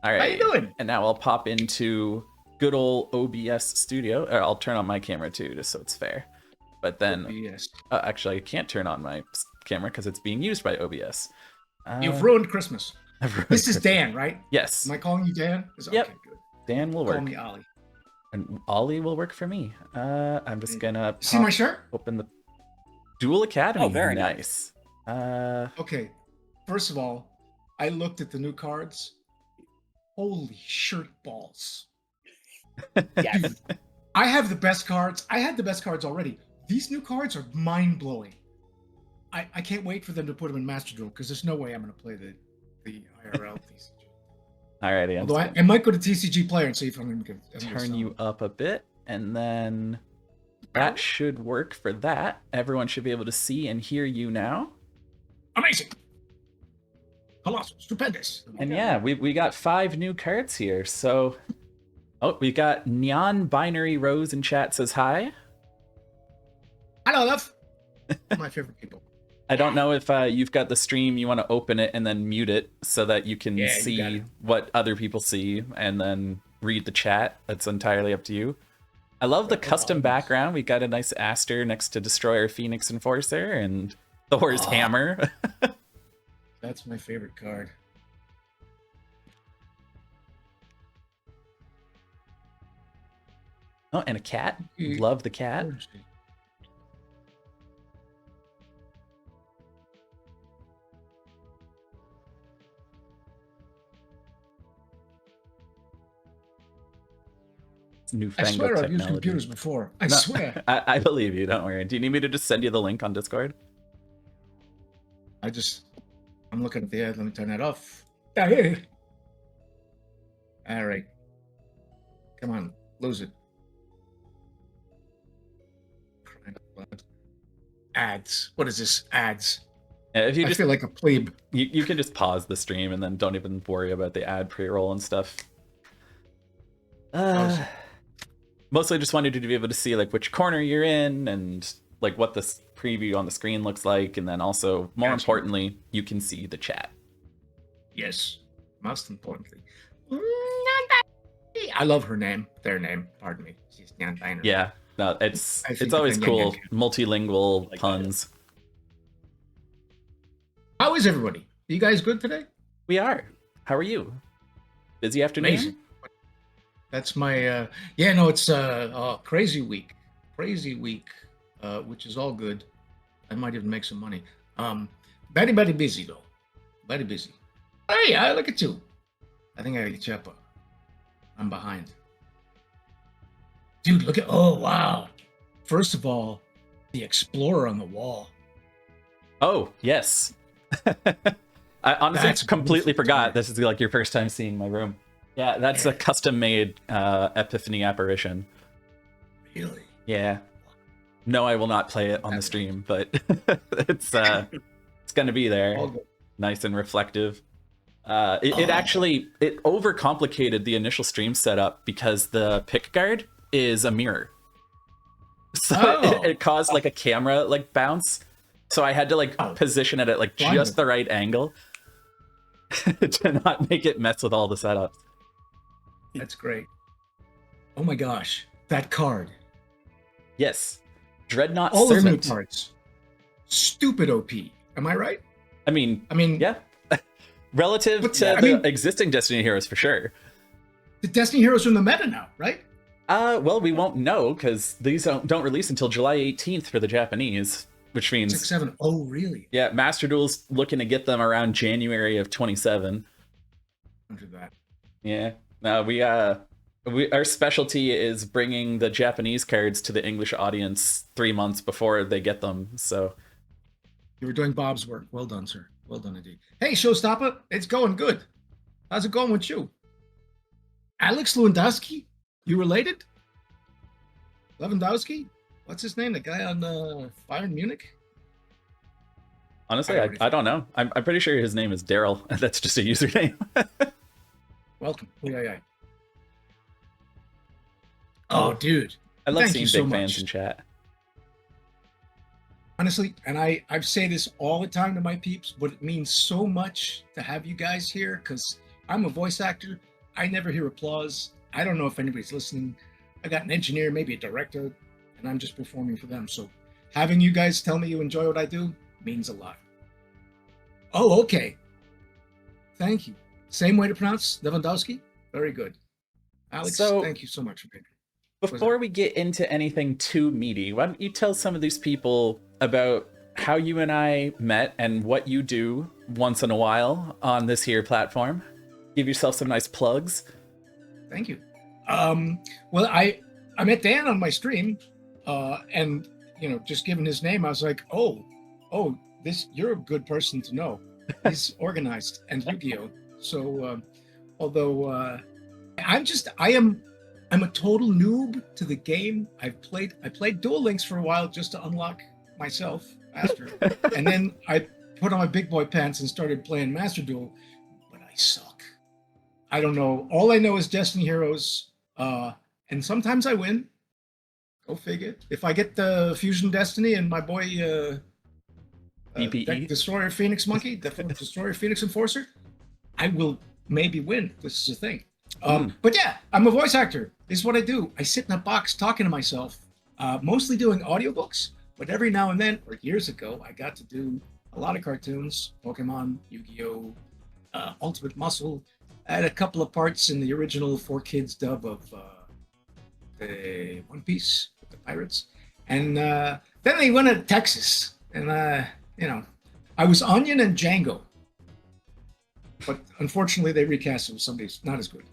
All How you right. doing? And now I'll pop into good old OBS Studio. Or I'll turn on my camera too, just so it's fair. But then, OBS. actually, I can't turn on my camera because it's being used by OBS. You've ruined Christmas. I've ruined This is Christmas. Dan, right? Yes. Am I calling you Dan? Yep. Okay, good. Dan will Call work. me Ollie. And Ollie will work for me. I'm just gonna see my shirt? Open the Dual Academy. Oh, very nice. Okay. First of all, I looked at the new cards. Holy shirt balls. Yes. Dude, I have the best cards. I had the best cards already. These new cards are mind-blowing. I can't wait for them to put them in Master Duel because there's no way I'm going to play the IRL TCG. Alrighty. Although I might go to TCG Player and see if I'm going to turn you up a bit, and then that should work for that. Everyone should be able to see and hear you now. Amazing. Colossal. Stupendous. And yeah, we got 5 new cards here. So, we got Neon Binary Rose in chat says hi. Hello, love. My favorite people. I don't know if you've got the stream, you want to open it and then mute it so that you can see what other people see and then read the chat. That's entirely up to you. I love the custom background. We got a nice Aster next to Destroyer Phoenix Enforcer and Thor's hammer. That's my favorite card. Oh, and a cat. Love the cat. Newfangled I swear technology. I've used computers before. I swear. I believe you. Don't worry. Do you need me to just send you the link on Discord? I'm looking at the ad. Let me turn that off. All right. Come on. Lose it. Ads. What is this? Ads. Yeah, if you just feel like a plebe. You can just pause the stream and then don't even worry about the ad pre-roll and stuff. Mostly just wanted you to be able to see like which corner you're in and like what the preview on the screen looks like, and then also more importantly, you can see the chat. Yes, most importantly. I love her name. Their name. Pardon me. She's non-binary. Yeah, no, it's always cool. Multilingual puns. How is everybody? Are you guys good today? We are. How are you? Busy afternoon? Amazing. That's my it's a crazy week, which is all good. I might even make some money. Very busy though, very busy. Hey, I look at you. I think I got you up. I'm behind, dude. Look at wow. First of all, the Explorer on the wall. Oh yes. I honestly completely forgot. This is like your first time seeing my room. Yeah, that's a custom-made Epiphany apparition. Really? Yeah. No, I will not play it on the stream, but it's gonna be there. Nice and reflective. It actually overcomplicated the initial stream setup because the pick guard is a mirror, so it caused like a camera like bounce. So I had to like position it at like just the right angle to not make it mess with all the setups. That's great. Oh my gosh, that card. Yes. Dreadnought all Servant. All of the new cards. Stupid OP. Am I right? I mean, yeah. Relative to the existing Destiny heroes, for sure. The Destiny heroes are in the meta now, right? Well, we won't know because these don't release until July 18th for the Japanese, which means 6-7. Oh, really? Yeah, Master Duel's looking to get them around January of 27. Under that. Yeah. No, our specialty is bringing the Japanese cards to the English audience 3 months before they get them. So you were doing Bob's work. Well done, sir. Well done indeed. Hey, Showstopper, it's going good. How's it going with you? Alex Lewandowski? You related? Lewandowski? What's his name? The guy on Bayern Munich? Honestly, I don't know. I'm pretty sure his name is Daryl. That's just a username. Welcome. Yeah. Oh, dude. I love seeing big fans in chat. Honestly, and I say this all the time to my peeps, but it means so much to have you guys here because I'm a voice actor. I never hear applause. I don't know if anybody's listening. I got an engineer, maybe a director, and I'm just performing for them. So having you guys tell me you enjoy what I do means a lot. Oh, okay. Thank you. Same way to pronounce Lewandowski? Very good. Alex, So- thank you so much for being here. Before we get into anything too meaty, why don't you tell some of these people about how you and I met and what you do once in a while on this here platform? Give yourself some nice plugs. Thank you. Well, I met Dan on my stream, and just given his name, I was like, oh, you're a good person to know. He's organized and Yu-Gi-Oh. So, although I'm a total noob to the game. I played Duel Links for a while just to unlock myself, Aster, and then I put on my big boy pants and started playing Master Duel, but I suck. I don't know. All I know is Destiny Heroes, and sometimes I win. Go figure. If I get the Fusion Destiny and my boy DPE? Destroyer Phoenix Monkey, the Destroyer Phoenix Enforcer, I will maybe win. This is a thing. But yeah, I'm a voice actor. This is what I do. I sit in a box talking to myself, mostly doing audiobooks, but every now and then, or years ago, I got to do a lot of cartoons, Pokemon, Yu-Gi-Oh, Ultimate Muscle. I had a couple of parts in the original 4Kids dub of the One Piece with the pirates. And then they went to Texas, and I was Onion and Django. But unfortunately, they recast him. Somebody's not as good.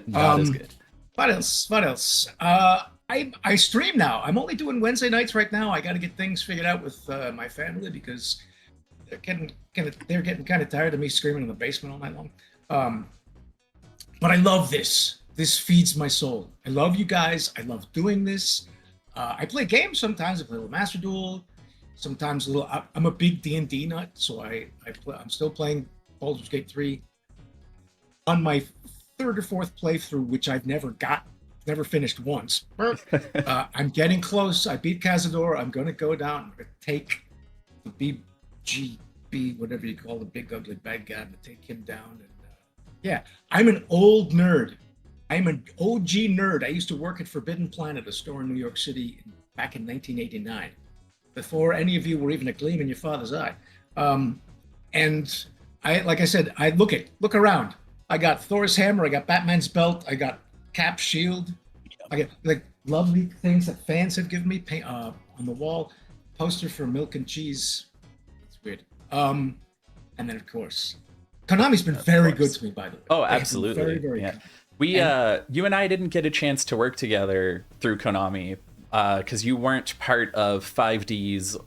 Not as good. What else? I stream now. I'm only doing Wednesday nights right now. I got to get things figured out with my family because they're getting kind of tired of me screaming in the basement all night long. But I love this. This feeds my soul. I love you guys. I love doing this. I play games sometimes. I play a little Master Duel. Sometimes a little. I'm a big D&D nut, so I'm still playing Baldur's Gate 3 on my third or fourth playthrough, which I've never finished once. I'm getting close. I beat Cazador. I'm going to go down. I'm going to take the BGB, whatever you call the big ugly bad guy, to take him down. And yeah, I'm an old nerd. I'm an OG nerd. I used to work at Forbidden Planet, a store in New York City, back in 1989, before any of you were even a gleam in your father's eye. And like I said, I look around. I got Thor's hammer. I got Batman's belt. I got Cap's shield. I got like lovely things that fans have given me on the wall. Poster for Milk and Cheese. It's weird. And then of course, Konami's been very good to me, by the way. Oh, absolutely. Very, very yeah. good. You and I didn't get a chance to work together through Konami because you weren't part of 5D's.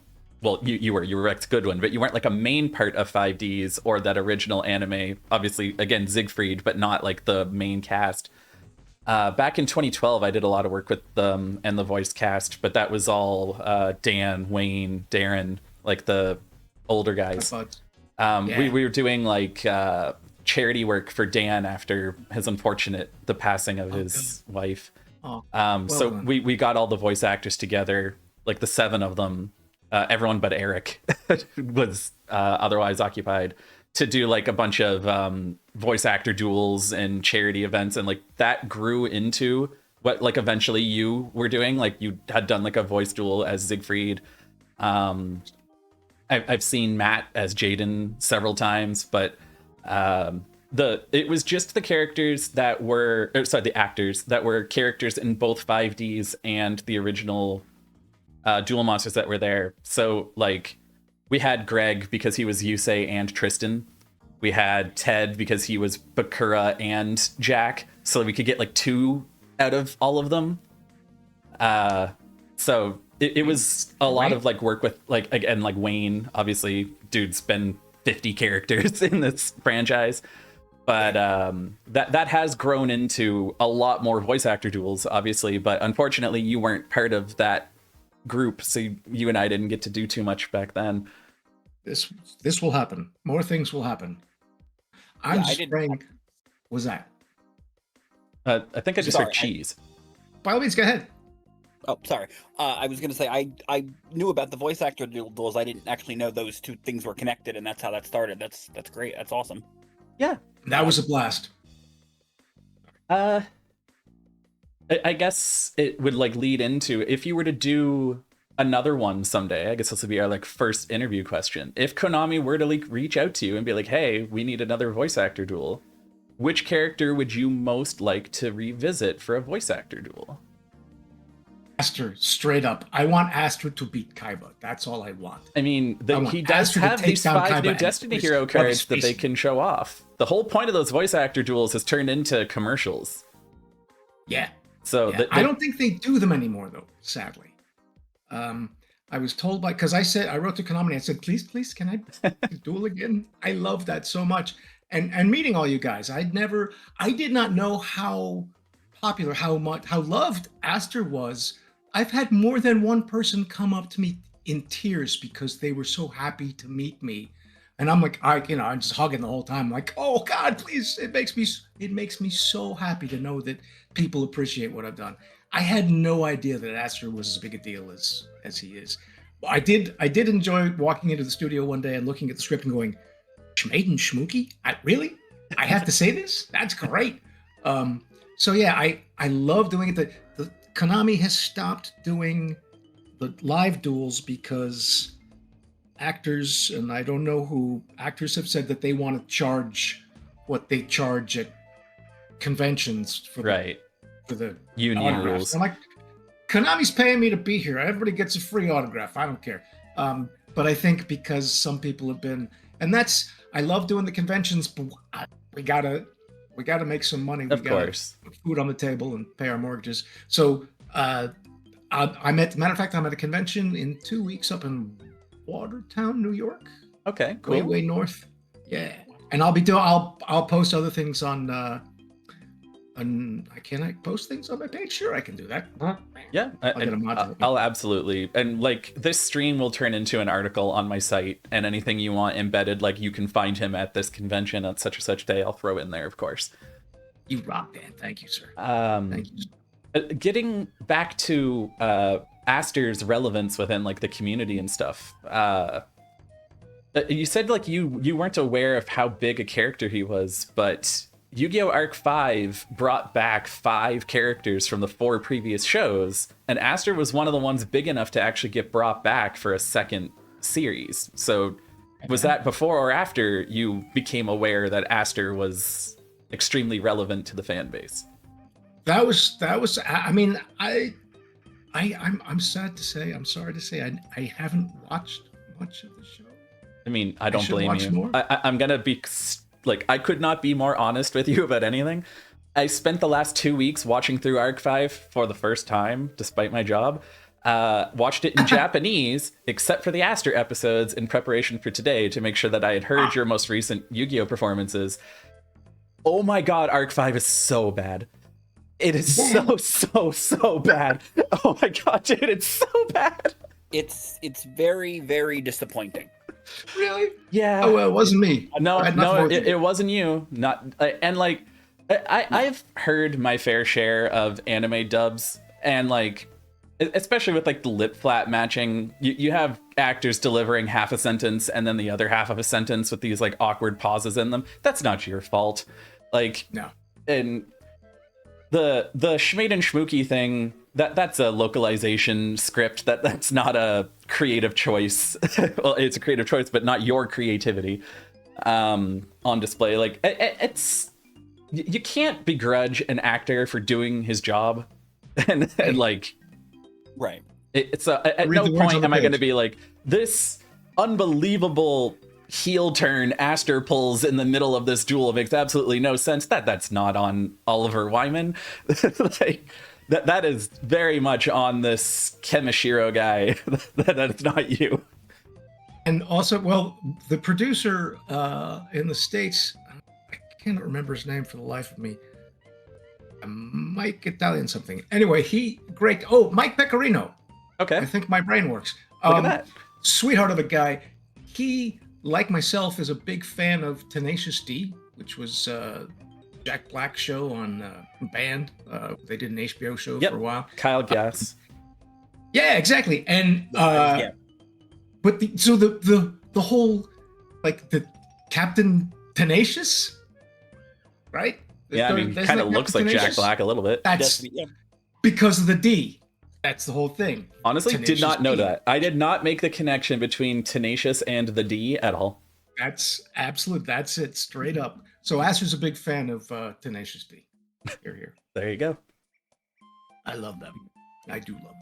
Well, you were Rex Goodwin, but you weren't like a main part of 5Ds or that original anime. Obviously, again, Siegfried, but not like the main cast. Back in 2012, I did a lot of work with them and the voice cast, but that was all Dan, Wayne, Darren, like the older guys. We were doing like charity work for Dan after his the passing of his wife. So we got all the voice actors together, like the 7 of them. Everyone but Eric was otherwise occupied to do like a bunch of voice actor duels and charity events, and like that grew into what like eventually you were doing. Like you had done like a voice duel as Siegfried. I've seen Matt as Jaden several times, but it was just the characters that were the actors that were characters in both 5Ds and the original dual monsters that were there. So like we had Greg because he was Yusei and Tristan. We had Ted because he was Bakura and Jack, so we could get like 2 out of all of them. So it was a lot of like work with like, again, like Wayne, obviously dude's been 50 characters in this franchise, but that has grown into a lot more voice actor duels, obviously, but unfortunately you weren't part of that group, so you and I didn't get to do too much back then. This will happen. More things will happen. I'm just praying. Was that? I think I just heard cheese. By all means, go ahead. Oh, sorry. I was going to say I knew about the voice actor duels. I didn't actually know those 2 things were connected, and that's how that started. That's great. That's awesome. Yeah, that was a blast. I guess it would like lead into if you were to do another one someday. I guess this would be our like first interview question. If Konami were to like reach out to you and be like, "Hey, we need another voice actor duel," which character would you most like to revisit for a voice actor duel? Aster, straight up. I want Aster to beat Kaiba. That's all I want. I mean, he does Aster to have take these down 5 Kaiba new and Destiny rub Hero his cards that face they in. can show off. The whole point of those voice actor duels is turned into commercials. Yeah. So Yeah. I don't think they do them anymore, though, sadly. I was told because I wrote to Konami and I said, please, can I duel again? I love that so much. And meeting all you guys, I did not know how popular, how loved Aster was. I've had more than one person come up to me in tears because they were so happy to meet me. And I'm like, I'm just hugging the whole time. I'm like, oh God, please. It makes me so happy to know that people appreciate what I've done. I had no idea that Aster was as big a deal as he is. I did enjoy walking into the studio one day and looking at the script and going, Schmaden Schmooky? Really? I have to say this? That's great. So yeah, I love doing it. The Konami has stopped doing the live duels because actors, and I don't know who, actors have said that they want to charge what they charge at conventions for the union autographs. rules. I'm like, Konami's paying me to be here. Everybody gets a free autograph. I don't care. But I think because some people have been, and I love doing the conventions, but we gotta make some money. Of course, put food on the table and pay our mortgages. So matter of fact, I'm at a convention in 2 weeks up in Watertown, New York. Okay, cool. Way north. Yeah, and I'll post other things on. Can I post things on my page? Sure, I can do that. Yeah, I'll absolutely. And like this stream will turn into an article on my site, and anything you want embedded, like you can find him at this convention at such and such day. I'll throw in there, of course. You rock, Dan. Thank you, sir. Thank you. Getting back to Aster's relevance within like the community and stuff. You said like you weren't aware of how big a character he was, but Yu-Gi-Oh! Arc 5 brought back 5 characters from the 4 previous shows, and Aster was one of the ones big enough to actually get brought back for a second series. So was that before or after you became aware that Aster was extremely relevant to the fan base? That was I mean, I'm sad to say, I'm sorry to say, I haven't watched much of the show. I mean, I don't blame you. More. I'm gonna be like, I could not be more honest with you about anything. I spent the last 2 weeks watching through Arc 5 for the first time, despite my job. Watched it in Japanese, except for the Aster episodes, in preparation for today to make sure that I had heard your most recent Yu-Gi-Oh! Performances. Oh my god, Arc 5 is so bad. It is so bad. Oh my god, dude, it's so bad. It's very, very disappointing. Really? Yeah. Oh, well, it wasn't me. No, it wasn't you. Not and like, I've heard my fair share of anime dubs, and like, especially with like the lip flap matching, you have actors delivering half a sentence and then the other half of a sentence with these like awkward pauses in them. That's not your fault. Like, no. And the Schmaden Schmooky thing, that's a localization script. That's not a creative choice. Well, it's a creative choice, but not your creativity on display. Like, it's you can't begrudge an actor for doing his job, and like, right. It's at no point am I going to be like, this unbelievable heel turn Aster pulls in the middle of this duel makes absolutely no sense. That's not on Oliver Wyman. Like, that is very much on this Kemishiro guy. That's not you. And also, well, the producer in the States, I can't remember his name for the life of me. Mike Italian something. Anyway, Mike Pecorino. Okay. I think my brain works. Look at that. Sweetheart of a guy. He, like myself, is a big fan of Tenacious D, which was Jack Black's show on Band. They did an HBO show for a while. Kyle Gass. Yeah, exactly. And but the whole, like, the Captain Tenacious, right? Yeah, I mean, There's kind of like looks like Jack Tenacious. Black a little bit. That's Yeah. because of the D. That's the whole thing. Honestly, did Tenacious not know D. that. I did not make the connection between Tenacious and the D at all. That's absolute. That's it, straight up. So Aster's a big fan of Tenacious D. Here. There you go. I love them. I do love them.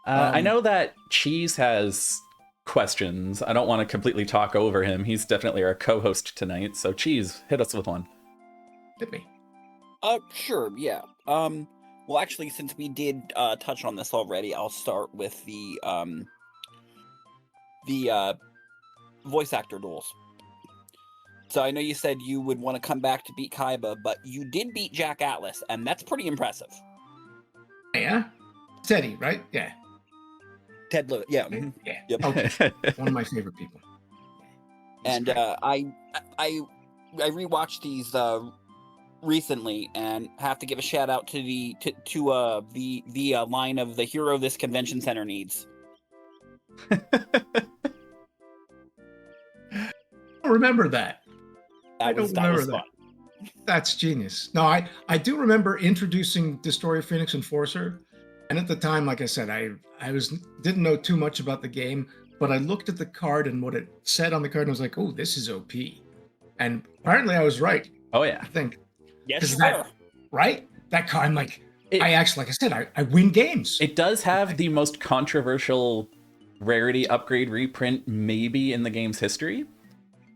I know that Cheese has questions. I don't want to completely talk over him. He's definitely our co-host tonight. So Cheese, hit us with one. Hit me. Sure, yeah. Well, actually, since we did touch on this already, I'll start with the voice actor duels. So I know you said you would want to come back to beat Kaiba, but you did beat Jack Atlas, and that's pretty impressive. Yeah. Teddy, right? Yeah. Ted Lewis, yeah. Mhm. Yeah. Yep. Okay. One of my favorite people. He's And great. I rewatched these recently, and have to give a shout out to the line of the hero this convention center needs. I don't remember that. That was remember fun. That's genius. No, I do remember introducing Destroyer Phoenix Enforcer, and at the time, like I said, I didn't know too much about the game, but I looked at the card and what it said on the card, and I was like, oh, this is OP. And apparently, I was right. Oh yeah. I think Yes, Is you that- were. right. That card, I'm like, It- I actually, like I said, I win games. It does have the most controversial rarity upgrade reprint maybe in the game's history.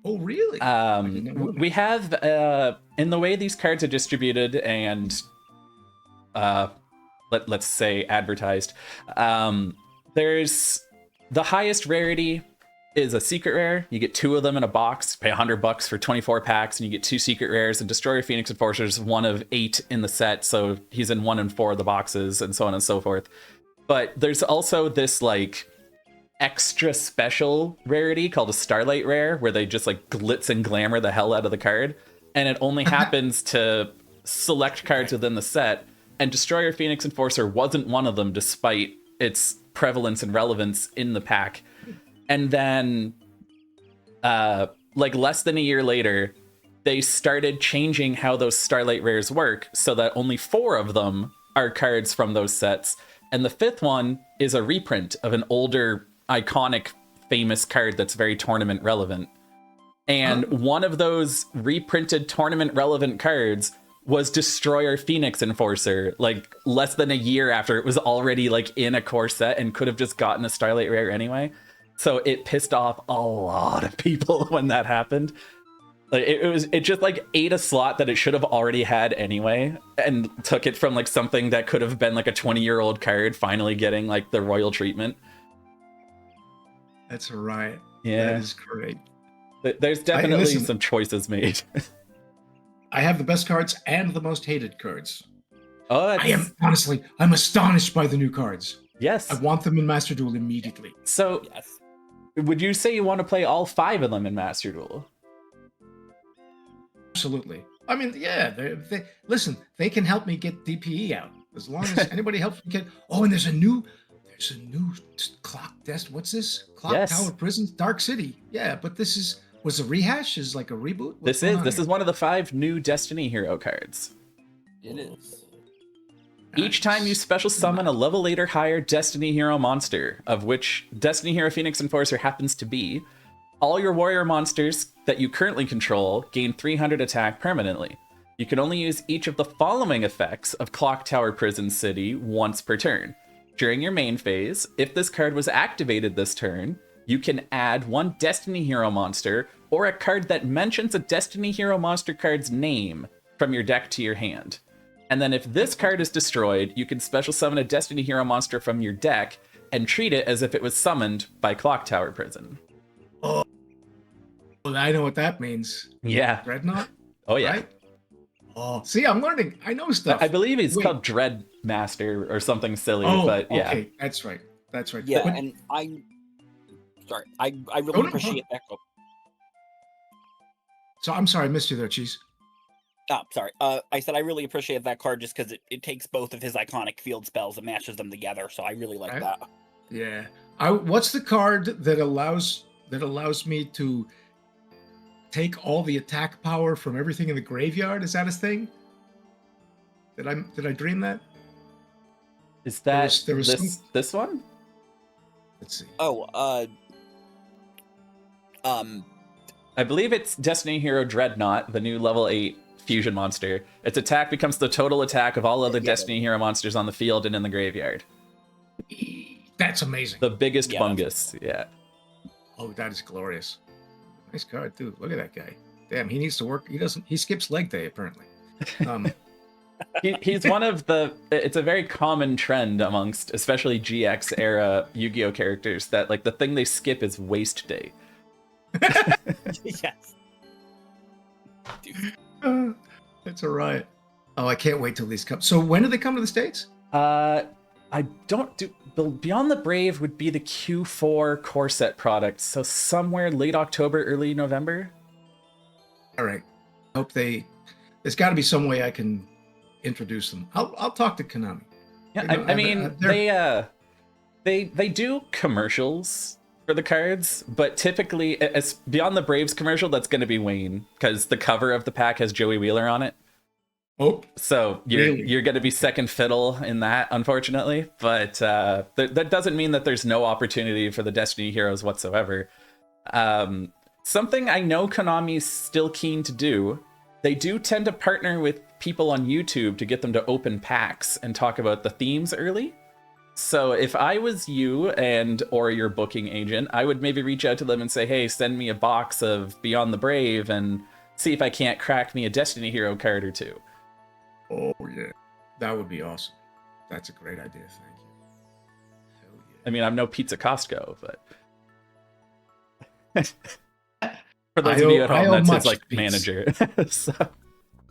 Oh, really? didn't know that. We have in the way these cards are distributed and let's say advertised, there's the highest rarity is a secret rare. You get 2 of them in a box, pay $100 for 24 packs, and you get 2 secret rares. And Destroyer Phoenix Enforcer is 1 of 8 in the set, so he's in 1 in 4 of the boxes, and so on and so forth. But there's also this like extra special rarity called a Starlight Rare, where they just like glitz and glamour the hell out of the card, and it only happens to select cards within the set. And Destroyer Phoenix Enforcer wasn't one of them, despite its prevalence and relevance in the pack. And then, like less than a year later, they started changing how those Starlight Rares work so that only 4 of them are cards from those sets. And the 5th one is a reprint of an older, iconic, famous card that's very tournament relevant. And one of those reprinted tournament relevant cards was Destroyer Phoenix Enforcer, like less than a year after it was already like in a core set and could have just gotten a Starlight Rare anyway. So it pissed off a lot of people when that happened. Like it just like ate a slot that it should have already had anyway, and took it from like something that could have been like a 20-year-old card finally getting like the royal treatment. That's a riot. Yeah. That is great. There's definitely listen- some choices made. I have the best cards and the most hated cards. Oh, that's... I am honestly, I'm astonished by the new cards. Yes. I want them in Master Duel immediately. So, Yes. would you say you want to play all 5 of them in Master Duel? Absolutely. I mean, yeah. They listen. They can help me get DPE out as long as anybody helps me get. Oh, and there's a new clock desk. What's this? Clock Yes. Tower Prisons, Dark City. Yeah, but this was a rehash. Is like a reboot. What's This going on is here? one of the 5 new Destiny Hero cards. It is. Each time you special summon a level 8 or higher Destiny Hero monster, of which Destiny Hero Phoenix Enforcer happens to be, all your warrior monsters that you currently control gain 300 attack permanently. You can only use each of the following effects of Clock Tower Prison City once per turn. During your main phase, if this card was activated this turn, you can add 1 Destiny Hero monster or a card that mentions a Destiny Hero monster card's name from your deck to your hand. And then if this card is destroyed, you can special summon a Destiny Hero monster from your deck and treat it as if it was summoned by Clock Tower Prison. Well, I know what that means. Yeah. Dreadnought. Oh, yeah. Right? Oh, see, I'm learning. I know stuff. I believe he's Wait. called Dread Master or something silly, Oh, but yeah. okay. That's right. That's right. Yeah, But- and I really no. appreciate that. so I'm sorry, I missed you there, Cheese. Oh, sorry. I said I really appreciate that card just because it takes both of his iconic field spells and mashes them together. So I really like Right. that. Yeah. What's the card that allows me to take all the attack power from everything in the graveyard? Is that a thing? Did I dream that? Is that there was this one? Let's see. Oh, I believe it's Destiny Hero Dreadnought, the new level 8 fusion monster. Its attack becomes the total attack of all other Destiny Hero monsters on the field and in the graveyard. That's amazing. The biggest bungus, yeah. Oh, that is glorious. Nice card, too. Look at that guy. Damn, he needs to work. He skips leg day, apparently. He's one of the... It's a very common trend amongst, especially GX era Yu-Gi-Oh characters, that like the thing they skip is waste day. Yes. That's a riot. Oh, I can't wait till these come. So when do they come to the States? I don't do... Beyond the Brave would be the Q4 core set product, so somewhere late October, early November. All right. Hope they... There's got to be some way I can introduce them. I'll talk to Konami. Yeah, I mean, they do commercials for the cards, but typically, as Beyond the Braves commercial, that's going to be Wayne, because the cover of the pack has Joey Wheeler on it. Oh, so you're going to be second fiddle in that, unfortunately. But that doesn't mean that there's no opportunity for the Destiny heroes whatsoever. Something I know Konami's still keen to do. They do tend to partner with people on YouTube to get them to open packs and talk about the themes early. So if I was you or your booking agent, I would maybe reach out to them and say, hey, send me a box of Beyond the Brave and see if I can't crack me a Destiny hero card or two. Oh, yeah. That would be awesome. That's a great idea. Thank you. Hell yeah. I mean, I'm no Pizza Costco, but... For those of you at home, that's his like manager. So.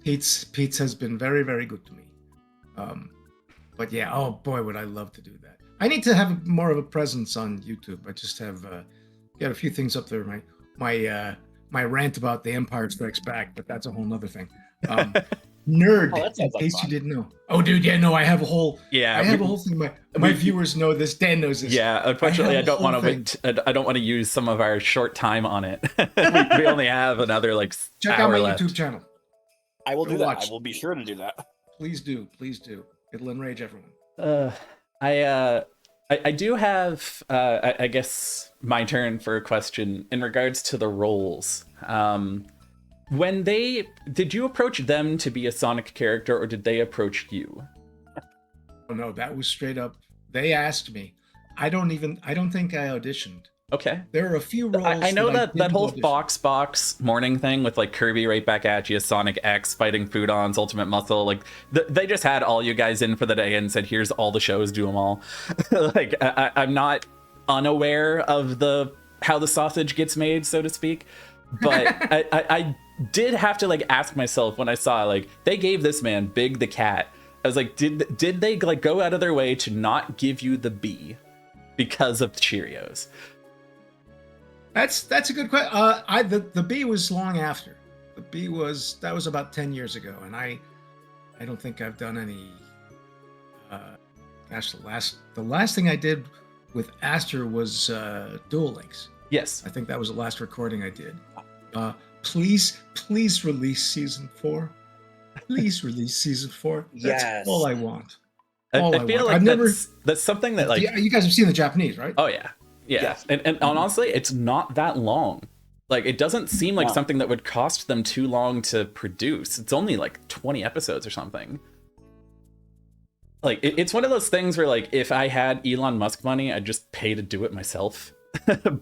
Pete's has been very, very good to me. But yeah, oh boy, would I love to do that. I need to have more of a presence on YouTube. I just have got a few things up there. My rant about the Empire Strikes Back, but that's a whole nother thing. Nerd, in case you didn't know. Oh, dude, yeah, no, I have a whole. Yeah, I have a whole thing. My viewers know this. Dan knows this. Yeah, unfortunately, I don't want to use some of our short time on it. we only have another like check hour out my left. YouTube channel. I will do that. I will be sure to do that. Please do. It'll enrage everyone. I do have, I guess, my turn for a question in regards to the roles. Did you approach them to be a Sonic character, or did they approach you? Oh no, that was straight up. They asked me. I don't think I auditioned. Okay. There are a few roles. I know that whole box morning thing with like Kirby right back at you, Sonic X fighting Foodon's Ultimate Muscle. Like they just had all you guys in for the day and said, "Here's all the shows, do them all." Like I'm not unaware of how the sausage gets made, so to speak, but I did have to like ask myself when I saw like they gave this man Big the Cat. I was like, did they like go out of their way to not give you the B because of the Cheerios? That's a good question. The B was long after. That was about 10 years ago, and I don't think I've done any. Gosh, the last thing I did with Aster was Duel Links. Yes, I think that was the last recording I did. Please release season 4. Please release season 4. That's all I want. I feel like that's something that like you guys have seen the Japanese, right? Oh yeah. Yeah, and honestly, it's not that long. Like, it doesn't seem like something that would cost them too long to produce. It's only like 20 episodes or something. Like, it's one of those things where, like, if I had Elon Musk money, I'd just pay to do it myself.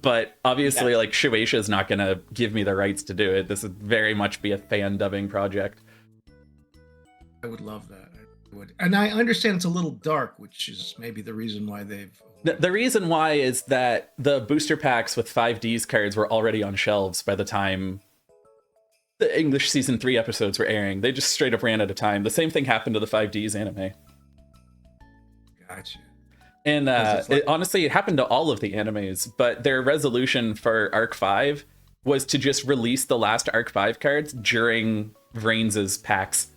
But obviously, like, Shueisha is not going to give me the rights to do it. This would very much be a fan dubbing project. I would love that. I would. And I understand it's a little dark, which is maybe the reason why they've... The reason why is that the booster packs with 5Ds cards were already on shelves by the time the English Season 3 episodes were airing. They just straight up ran out of time. The same thing happened to the 5Ds anime. Gotcha. And honestly, it happened to all of the animes, but their resolution for Arc 5 was to just release the last Arc 5 cards during Vrains's packs.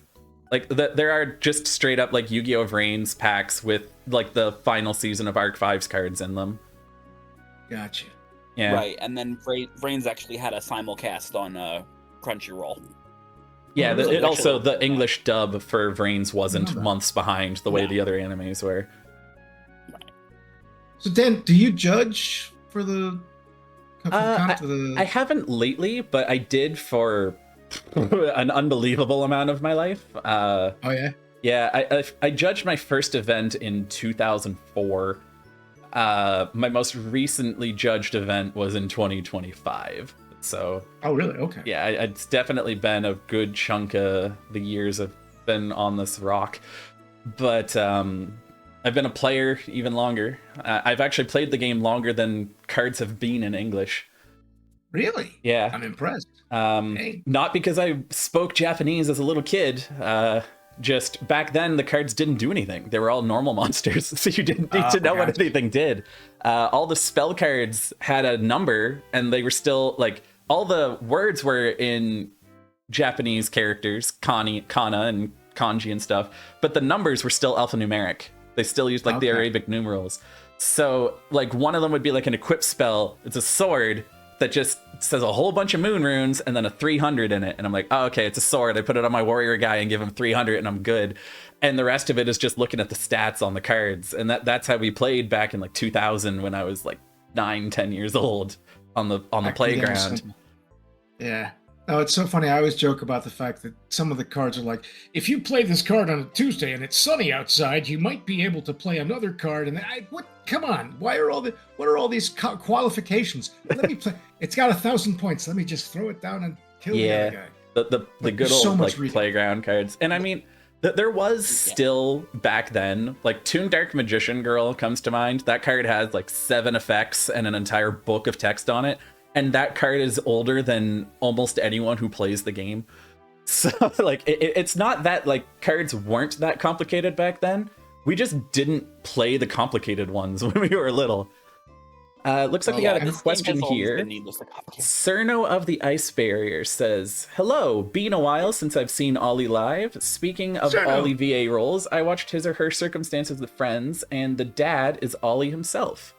Like, there are just straight up, like, Yu-Gi-Oh! Vrains packs with, like, the final season of Arc 5's cards in them. Gotcha. Yeah. Right, and then Vrains actually had a simulcast on Crunchyroll. Yeah, really? it also, the English dub for Vrains wasn't that. months behind the way the other animes were. So Dan, do you judge for the? I haven't lately, but I did for an unbelievable amount of my life. Oh yeah. Yeah, I judged my first event in 2004. My most recently judged event was in 2025. So. Oh really? Okay. Yeah, it's definitely been a good chunk of the years I've been on this rock, but I've been a player even longer. I've actually played the game longer than cards have been in English. Really? Yeah. I'm impressed. Hey. Not because I spoke Japanese as a little kid. Just back then, the cards didn't do anything. They were all normal monsters, so you didn't need to know what anything did. All the spell cards had a number, and they were still, like, all the words were in Japanese characters, kana and kanji and stuff, but the numbers were still alphanumeric. They still used, like, the Arabic numerals. So, like, one of them would be, like, an equip spell. It's a sword that just says a whole bunch of moon runes and then a 300 in it. And I'm like, oh, okay, it's a sword. I put it on my warrior guy and give him 300 and I'm good. And the rest of it is just looking at the stats on the cards. And that's how we played back in like 2000 when I was like 9-10 years old on the playground. Yeah. No, it's so funny. I always joke about the fact that some of the cards are like, if you play this card on a Tuesday and it's sunny outside, you might be able to play another card. And come on, what are all these qualifications? Let me play. It's got 1,000 points. Let me just throw it down and kill the other guy. The good old like playground cards. And I mean, there was still back then, like Toon Dark Magician Girl comes to mind. That card has like 7 effects and an entire book of text on it. And that card is older than almost anyone who plays the game. So, like, it's not that, like, cards weren't that complicated back then. We just didn't play the complicated ones when we were little. Looks like we got a question here. Cerno of the Ice Barrier says, hello, been a while since I've seen Ollie live. Speaking of Ollie VA roles, I watched his or her Circumstances with Friends, and the dad is Ollie himself.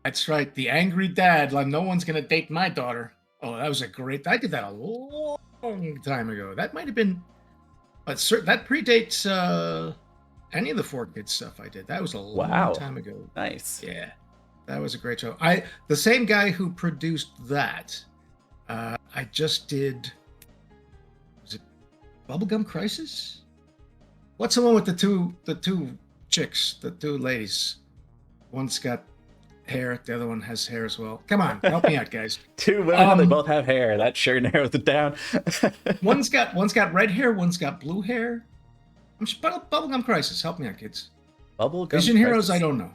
That's right, the angry dad. Like, no one's gonna date my daughter. Oh, that was I did that a long time ago. That might have been, but that predates any of the 4Kids stuff I did. That was a long time ago. Nice. Yeah, that was a great show. The same guy who produced that. I just did. Was it Bubblegum Crisis? What's the one with the two chicks, the two ladies? One's got hair, the other one has hair as well. Come on, help me out, guys. 2 women, they both have hair. That sure narrows it down. one's got red hair, one's got blue hair. Bubblegum Crisis, help me out, kids. Bubblegum Vision Crisis. Heroes, I don't know.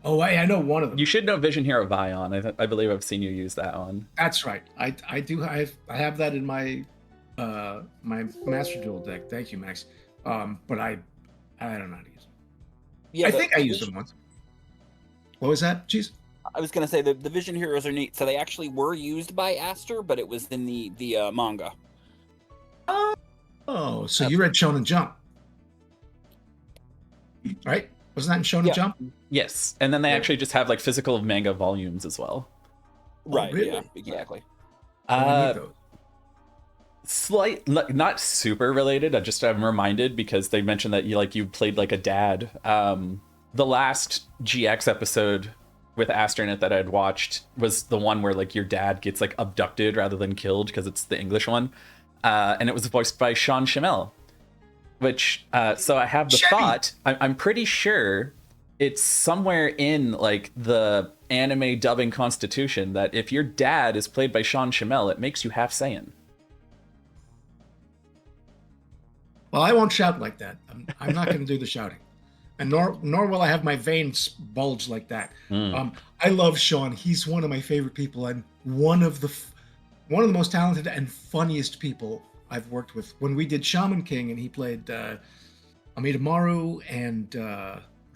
Oh, I know one of them. You should know Vision Hero Vion. I believe I've seen you use that one. That's right. I do. I have that in my my Master Duel deck. Thank you, Max. But I don't know how to use them. Yeah, I think I used them once. What was that? Jeez. I was gonna say the Vision Heroes are neat. So they actually were used by Aster, but it was in the manga. Oh, so you read Shonen Jump, right? Wasn't that in Shonen Jump? Yes, and then they actually just have like physical manga volumes as well. Right. Really? Yeah. Exactly. Not super related. I'm reminded because they mentioned that you played like a dad. The last GX episode with Aster in it that I'd watched was the one where like your dad gets like abducted rather than killed because it's the English one, and it was voiced by Sean Schimmel. Which so I have the thought. I'm pretty sure it's somewhere in like the anime dubbing constitution that if your dad is played by Sean Schimmel, it makes you half Saiyan. Well, I won't shout like that. I'm not going to do the shouting. And nor will I have my veins bulge like that. I love Sean. He's one of my favorite people and one of the most talented and funniest people I've worked with. When we did Shaman King and he played Amidamaru and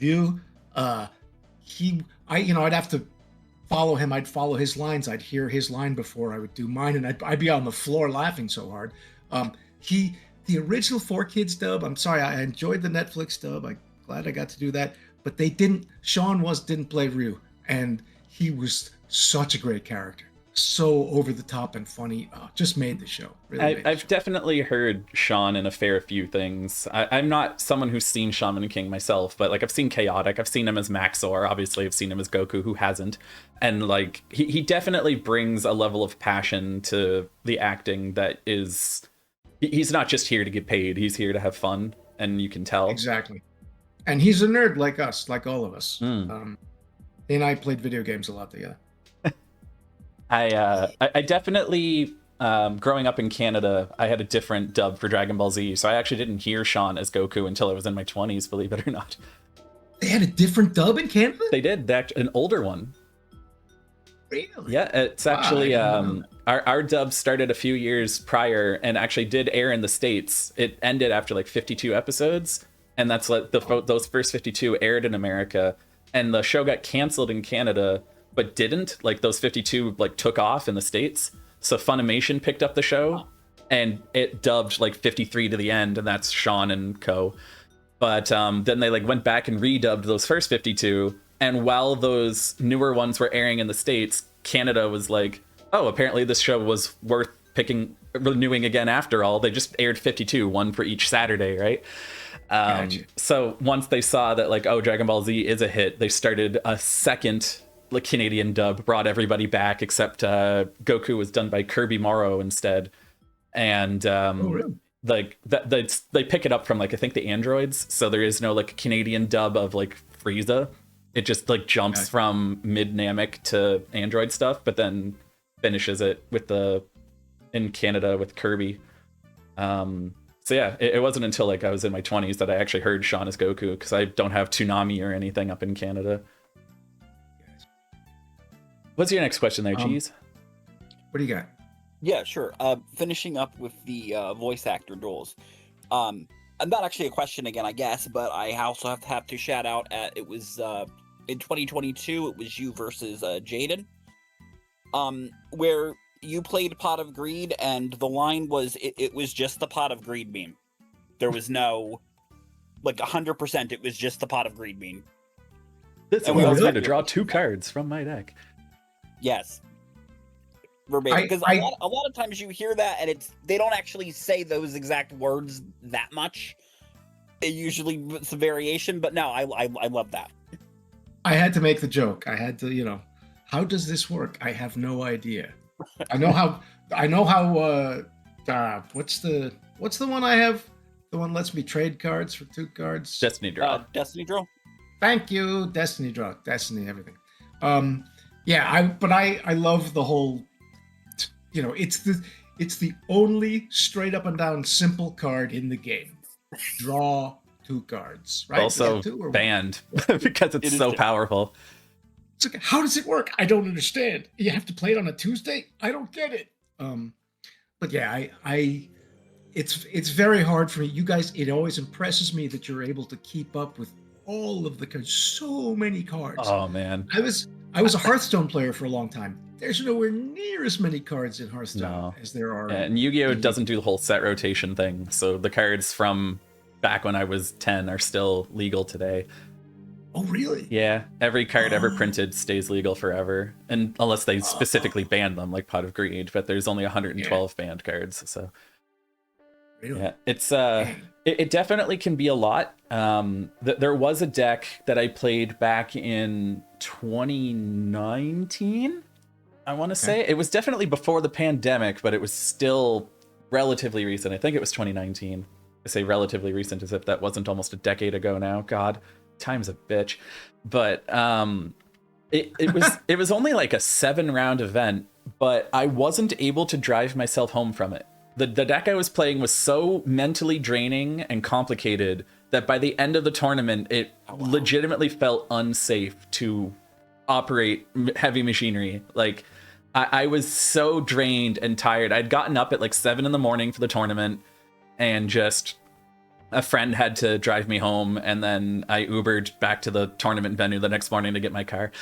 Ryu, I'd have to follow him. I'd follow his lines. I'd hear his line before I would do mine, and I'd be on the floor laughing so hard. The original 4Kids dub. I'm sorry, I enjoyed the Netflix dub. I'm glad I got to do that, but Sean didn't play Ryu, and he was such a great character. so over the top and funny. Just made the show. Really made the I've show. definitely heard Sean in a fair few things. I'm not someone who's seen Shaman King myself, but like I've seen Chaotic, I've seen him as Maxor, obviously I've seen him as Goku, who hasn't, and like he definitely brings a level of passion to the acting that is. He's not just here to get paid; he's here to have fun, and you can tell. Exactly. And he's a nerd like us, like all of us. Mm. He and I played video games a lot together. I definitely, growing up in Canada, I had a different dub for Dragon Ball Z, so I actually didn't hear Sean as Goku until I was in my 20s, believe it or not. They had a different dub in Canada? They did, an older one. Really? Yeah, it's actually, our dub started a few years prior and actually did air in the States. It ended after like 52 episodes, and that's like those first 52 aired in America, and the show got canceled in Canada, but didn't. Like those 52 like took off in the States. So Funimation picked up the show and it dubbed like 53 to the end, and that's Sean and co. But then they like went back and redubbed those first 52, and while those newer ones were airing in the States, Canada was like, oh, apparently this show was worth renewing again after all. They just aired 52, one for each Saturday, right? Gotcha. So once they saw that like, oh, Dragon Ball Z is a hit, they started a second like Canadian dub, brought everybody back except Goku was done by Kirby Morrow instead, and really? like they pick it up from like I think the androids, so there is no like Canadian dub of like Frieza. It just like jumps from mid Namek to android stuff, but then finishes it with in Canada with Kirby. So yeah, it wasn't until like I was in my 20s that I actually heard Sean as Goku, because I don't have Toonami or anything up in Canada. What's your next question there, Cheese? What do you got? Yeah, sure. Finishing up with the voice actor duels. And not actually a question again, I guess, but I also have to shout out at it was in 2022. It was you versus Jaden, where you played Pot of Greed, and the line was it was just the Pot of Greed meme. There was no like 100%. It was just the Pot of Greed meme. This allows me to draw 2 cards from my deck. Yes. Verbatim, because a lot of times you hear that and they don't actually say those exact words that much. It usually it's a variation, but no, I love that. I had to make the joke. I had to, how does this work? I have no idea. I know how what's the one I have? The one lets me trade cards for 2 cards. Destiny Draw. Destiny Draw. Thank you. Destiny Draw. Destiny everything. I love the whole it's the only straight up and down simple card in the game. Draw 2 cards, right? Also banned because it's so powerful. It's like, how does it work? I don't understand. You have to play it on a Tuesday? I don't get it. But yeah, it's very hard for me. You guys, it always impresses me that you're able to keep up with all of the cards. So many cards. Oh man. I was a Hearthstone player for a long time. There's nowhere near as many cards in Hearthstone as there are. Yeah, and Yu-Gi-Oh doesn't do the whole set rotation thing, so the cards from back when I was 10 are still legal today. Oh, really? Yeah, every card ever printed stays legal forever, and unless they specifically ban them, like Pot of Greed. But there's only 112 banned cards, so really? Yeah, it's it definitely can be a lot. There was a deck that I played back in 2019. I want to say it was definitely before the pandemic, but it was still relatively recent. I think it was 2019. I say relatively recent as if that wasn't almost a decade ago now. God, time's a bitch. But it was only like a 7-round event, but I wasn't able to drive myself home from it. The deck I was playing was so mentally draining and complicated that by the end of the tournament, it legitimately felt unsafe to operate heavy machinery. Like, I was so drained and tired. I'd gotten up at like 7 in the morning for the tournament, and just a friend had to drive me home, and then I Ubered back to the tournament venue the next morning to get my car.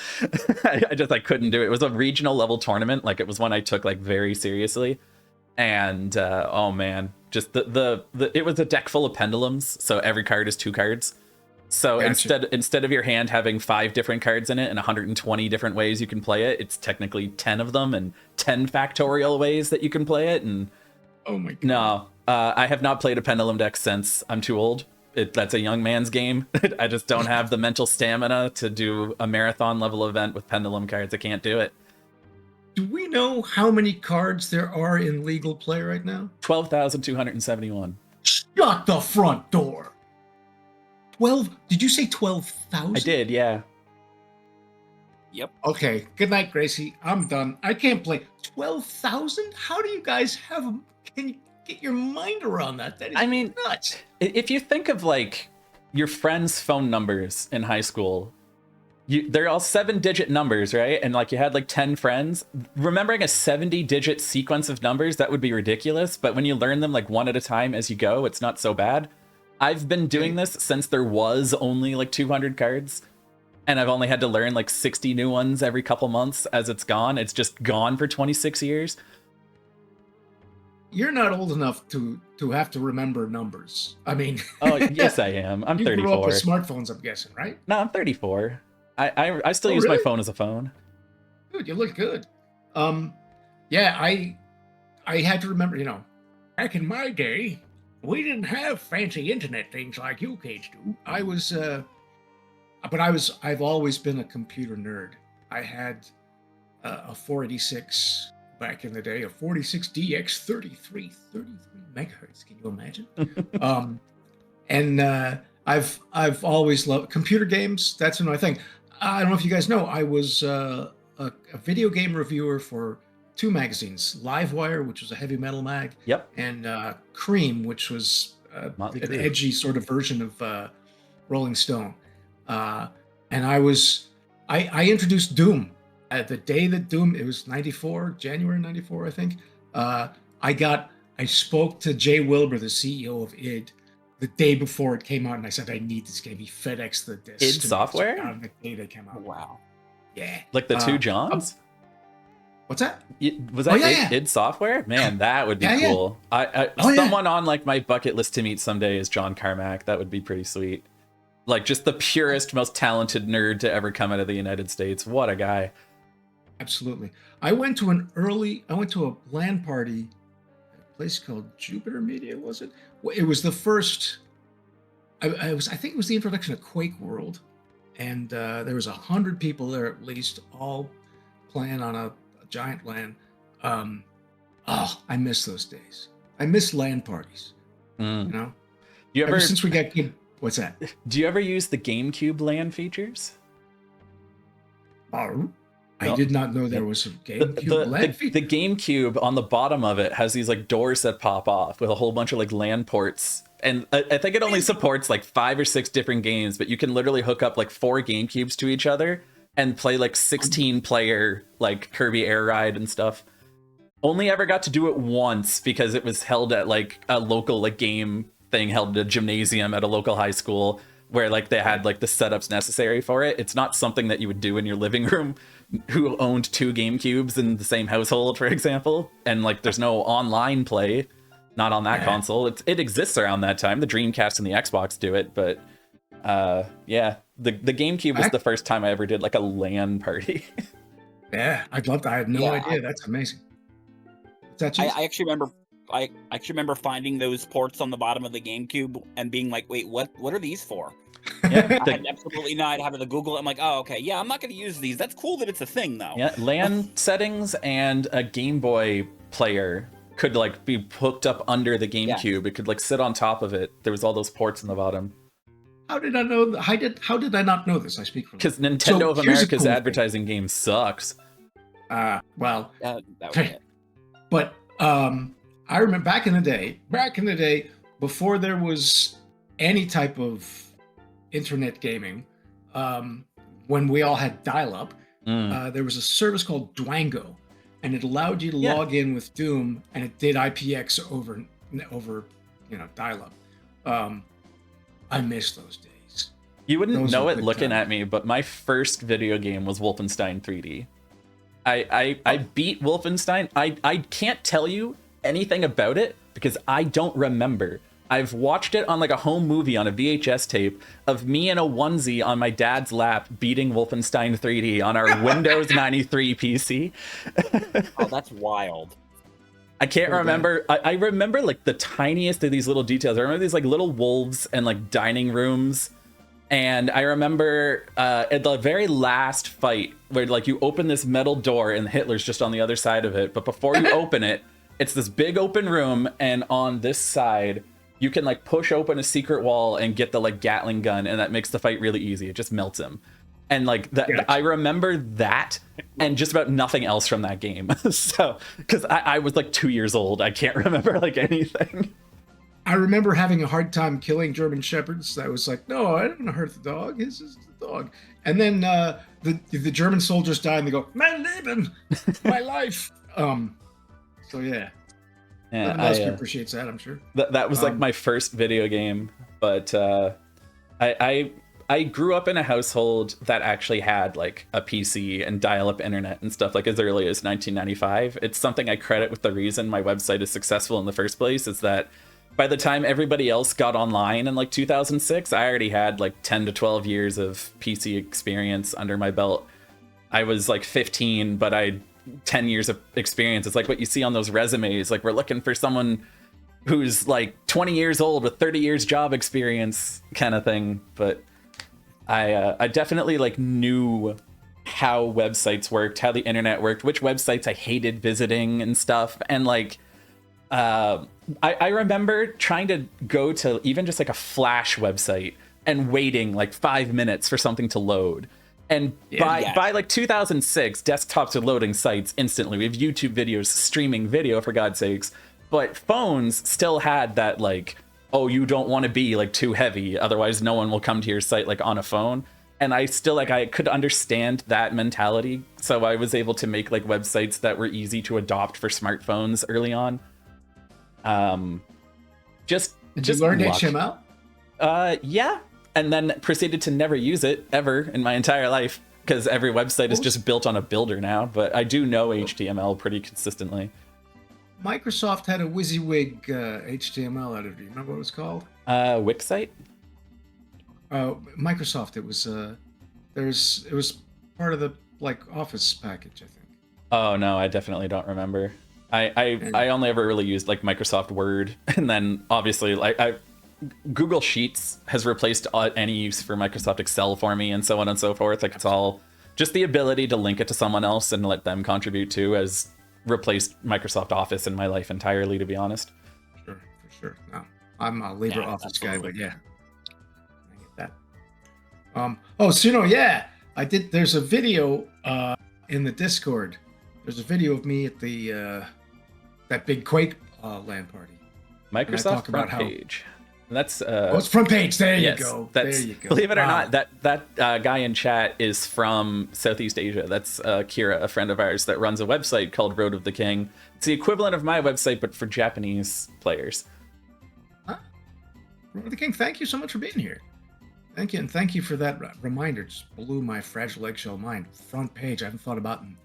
I couldn't do it. It was a regional level tournament. Like, it was one I took like very seriously. And oh man, just it was a deck full of pendulums, so every card is 2 cards. So Gotcha. instead of your hand having 5 different cards in it and 120 different ways you can play it, it's technically 10 of them and 10 factorial ways that you can play it. And Oh my god. no, I have not played a Pendulum deck since. I'm too old. That's a young man's game. I just don't have the mental stamina to do a marathon level event with Pendulum cards. I can't do it. Do we know how many cards there are in legal play right now? 12,271. Shut the front door. 12? Did you say 12,000? I did, yeah. Yep. Okay. Good night, Gracie. I'm done. I can't play 12,000. How do you guys have them? Can you get your mind around that? That is I mean, nuts. if you think of like your friends' phone numbers in high school, they're all 7-digit numbers, right? And like you had like 10 friends. Remembering a 70-digit sequence of numbers, that would be ridiculous. But when you learn them like one at a time as you go, it's not so bad. I've been doing this since there was only like 200 cards. And I've only had to learn like 60 new ones every couple months as it's gone. It's just gone for 26 years. You're not old enough to have to remember numbers. I mean, Oh, yes, I am. I'm you 34. grew up with smartphones, I'm guessing, right? No, I'm 34. I still Oh, use my really? phone as a phone. Dude, you look good. Yeah, I had to remember, back in my day, we didn't have fancy internet things like you kids do. I've always been a computer nerd. I had a 486 back in the day, a 46DX 33 megahertz. Can you imagine? And I've always loved computer games. That's another thing. I don't know if you guys know, I was a video game reviewer for 2 magazines, Livewire, which was a heavy metal mag, Yep. and Cream, which was Motley an Crue. edgy sort of version of Rolling Stone. And I introduced Doom at the day that Doom, it was 94, January 94, I think. I spoke to Jay Wilbur, the CEO of id, the day before it came out, and I said, I need this game. He FedExed the disc. id to me Software? on the day they came out. Wow. Yeah. Like the 2 Johns? What's that? Was that Oh, yeah. id Software? Man, that would be Yeah, yeah. cool. Yeah. Someone on like my bucket list to meet someday is John Carmack. That would be pretty sweet. Like just the purest, most talented nerd to ever come out of the United States. What a guy. Absolutely. I went to a LAN party at a place called Jupiter Media, was it? Well, it was the first, I think it was the introduction of Quake World. And there was 100 people there at least, all playing on a giant LAN. I miss those days. I miss LAN parties, Mm. you know? Do you Ever ever since we got good, what's that? do you ever use the GameCube LAN features? Oh, I No. did not know there was a GameCube The LAN feature. GameCube on the bottom of it has these like doors that pop off with a whole bunch of like LAN ports. And I think it only supports like 5 or 6 different games, but you can literally hook up like 4 GameCubes to each other and play like 16 player like Kirby Air Ride and stuff. Only ever got to do it once because it was held at like a local like game thing held at a gymnasium at a local high school where like they had like the setups necessary for it. It's not something that you would do in your living room who owned 2 GameCubes in the same household, for example. And like there's no online play, not on that console. It exists around that time. The Dreamcast and the Xbox do it, but yeah, the GameCube was the first time I ever did like a LAN party. Yeah, I'd love to. I had no idea. That's amazing. I actually remember finding those ports on the bottom of the GameCube and being like, wait, what are these for? Yeah, I had absolutely no idea how to Google it. I'm like, oh, okay, yeah, I'm not going to use these. That's cool that it's a thing, though. yeah, LAN settings and a Game Boy player could like be hooked up under the GameCube. It could like sit on top of it. There was all those ports in the bottom. How did I know? How did I not know this? I speak from Because Nintendo of here's a America's cool advertising game sucks. well, That was it. but I remember back in the day, before there was any type of internet gaming, when we all had dial-up, there was a service called Dwango, and it allowed you to log in with Doom, and it did IPX over dial-up. I miss those days. You wouldn't Those know were it good looking times. at me, but my first video game was Wolfenstein 3D. I beat Wolfenstein. I can't tell you anything about it because I don't remember. I've watched it on like a home movie on a VHS tape of me in a onesie on my dad's lap beating Wolfenstein 3D on our Windows 93 PC. Oh, that's wild. I can't remember. I remember like the tiniest of these little details. I remember these like little wolves and like dining rooms. And I remember at the very last fight where like you open this metal door and Hitler's just on the other side of it. But before you open it, it's this big open room. And on this side, you can like push open a secret wall and get the like Gatling gun. And that makes the fight really easy. It just melts him. And like that, I remember that and just about nothing else from that game. So, because I was like 2 years old. I can't remember like anything. I remember having a hard time killing German Shepherds. I was like, no, I don't want to hurt the dog. This is the dog. And then the German soldiers die and they go, mein Leben, my life. So yeah. Yeah, Musk appreciates that, I'm sure. That was like my first video game, but I grew up in a household that actually had like a PC and dial-up internet and stuff like as early as 1995. It's something I credit with the reason my website is successful in the first place is that by the time everybody else got online in like 2006, I already had like 10 to 12 years of PC experience under my belt. I was like 15, but I had 10 years of experience. It's like what you see on those resumes. Like we're looking for someone who's like 20 years old with 30 years job experience kind of thing. But I definitely like knew how websites worked, how the internet worked, which websites I hated visiting and stuff. And like, I remember trying to go to even just like a Flash website and waiting like 5 minutes for something to load. And by like 2006, desktops are loading sites instantly. We have YouTube videos streaming video, for God's sakes. But phones still had that like, oh, you don't want to be like too heavy, otherwise no one will come to your site like on a phone. And I still like I could understand that mentality, so I was able to make like websites that were easy to adopt for smartphones early on. Did you learn luck. HTML? Yeah, and then proceeded to never use it ever in my entire life because every website is just built on a builder now. But I do know HTML pretty consistently. Microsoft had a WYSIWYG HTML editor. Do you remember what it was called? Wixsite? Microsoft. It was it was part of the like Office package, I think. Oh no, I definitely don't remember. I only ever really used like Microsoft Word, and then obviously like Google Sheets has replaced any use for Microsoft Excel for me, and so on and so forth. Like it's all just the ability to link it to someone else and let them contribute to has replaced Microsoft Office in my life entirely, to be honest. Sure, for sure. No, I'm a LibreOffice guy, but yeah, I get that. I did. There's a video in the Discord. There's a video of me at the that big Quake LAN party. Microsoft front page. That's it's front page. There yes, you go. That's, there you go. Believe it or not, that guy in chat is from Southeast Asia. That's Kira, a friend of ours that runs a website called Road of the King. It's the equivalent of my website, but for Japanese players. Road of the King, thank you so much for being here. Thank you, and thank you for that reminder. Just blew my fragile eggshell mind. Front page, I haven't thought about in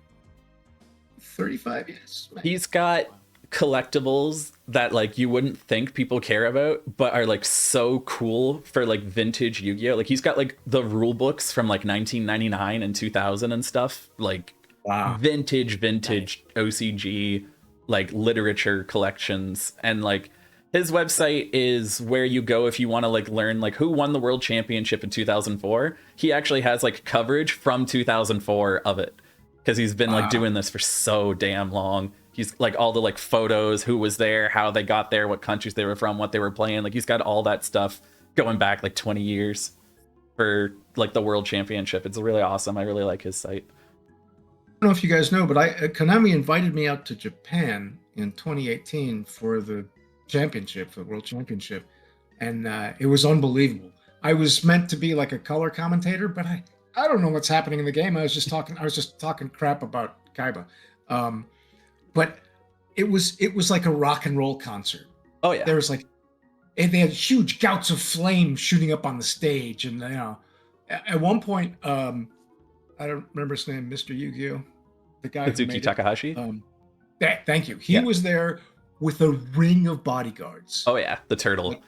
35 years. He's got collectibles that like you wouldn't think people care about, but are like so cool for like vintage Yu-Gi-Oh. Like he's got like the rule books from like 1999 and 2000 and stuff. Like vintage OCG like literature collections. And like his website is where you go if you want to like learn like who won the world championship in 2004. He actually has like coverage from 2004 of it because he's been like doing this for so damn long. He's like all the like photos, who was there, how they got there, what countries they were from, what they were playing. Like he's got all that stuff going back like 20 years for like the world championship. It's really awesome. I really like his site. I don't know if you guys know, but Konami invited me out to Japan in 2018 for the championship, for the world championship. And it was unbelievable. I was meant to be like a color commentator, but I don't know what's happening in the game. I was just talking crap about Kaiba. But it was like a rock and roll concert. Oh yeah. There was like, and they had huge gouts of flame shooting up on the stage, and you know, at one point, I don't remember his name, Mr. Yu-Gi-Oh, the guy Kazuki Takahashi. Thank you. He was there with a ring of bodyguards. Oh yeah, the turtle.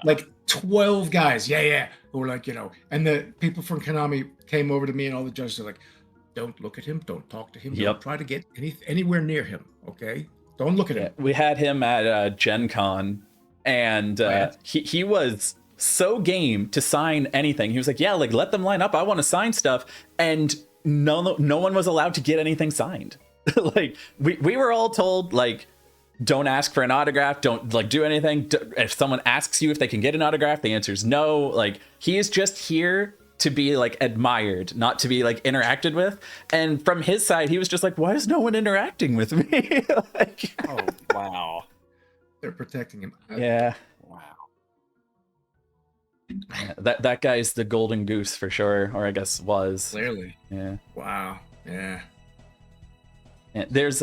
like 12 guys. Yeah. Who were like, and the people from Konami came over to me and all the judges are like, don't look at him. Don't talk to him. Don't try to get anywhere near him. Okay. Don't look at him. We had him at Gen Con, and he was so game to sign anything. He was like, yeah, like let them line up. I want to sign stuff. And no one was allowed to get anything signed. Like we were all told, like, don't ask for an autograph. Don't like do anything. If someone asks you if they can get an autograph, the answer is no. Like, he is just here to be like admired, not to be like interacted with. And from his side, he was just like, why is no one interacting with me? Like, oh, wow. They're protecting him. Yeah. Wow. That guy's the golden goose for sure, or I guess was. Clearly. Yeah. Wow. Yeah. There's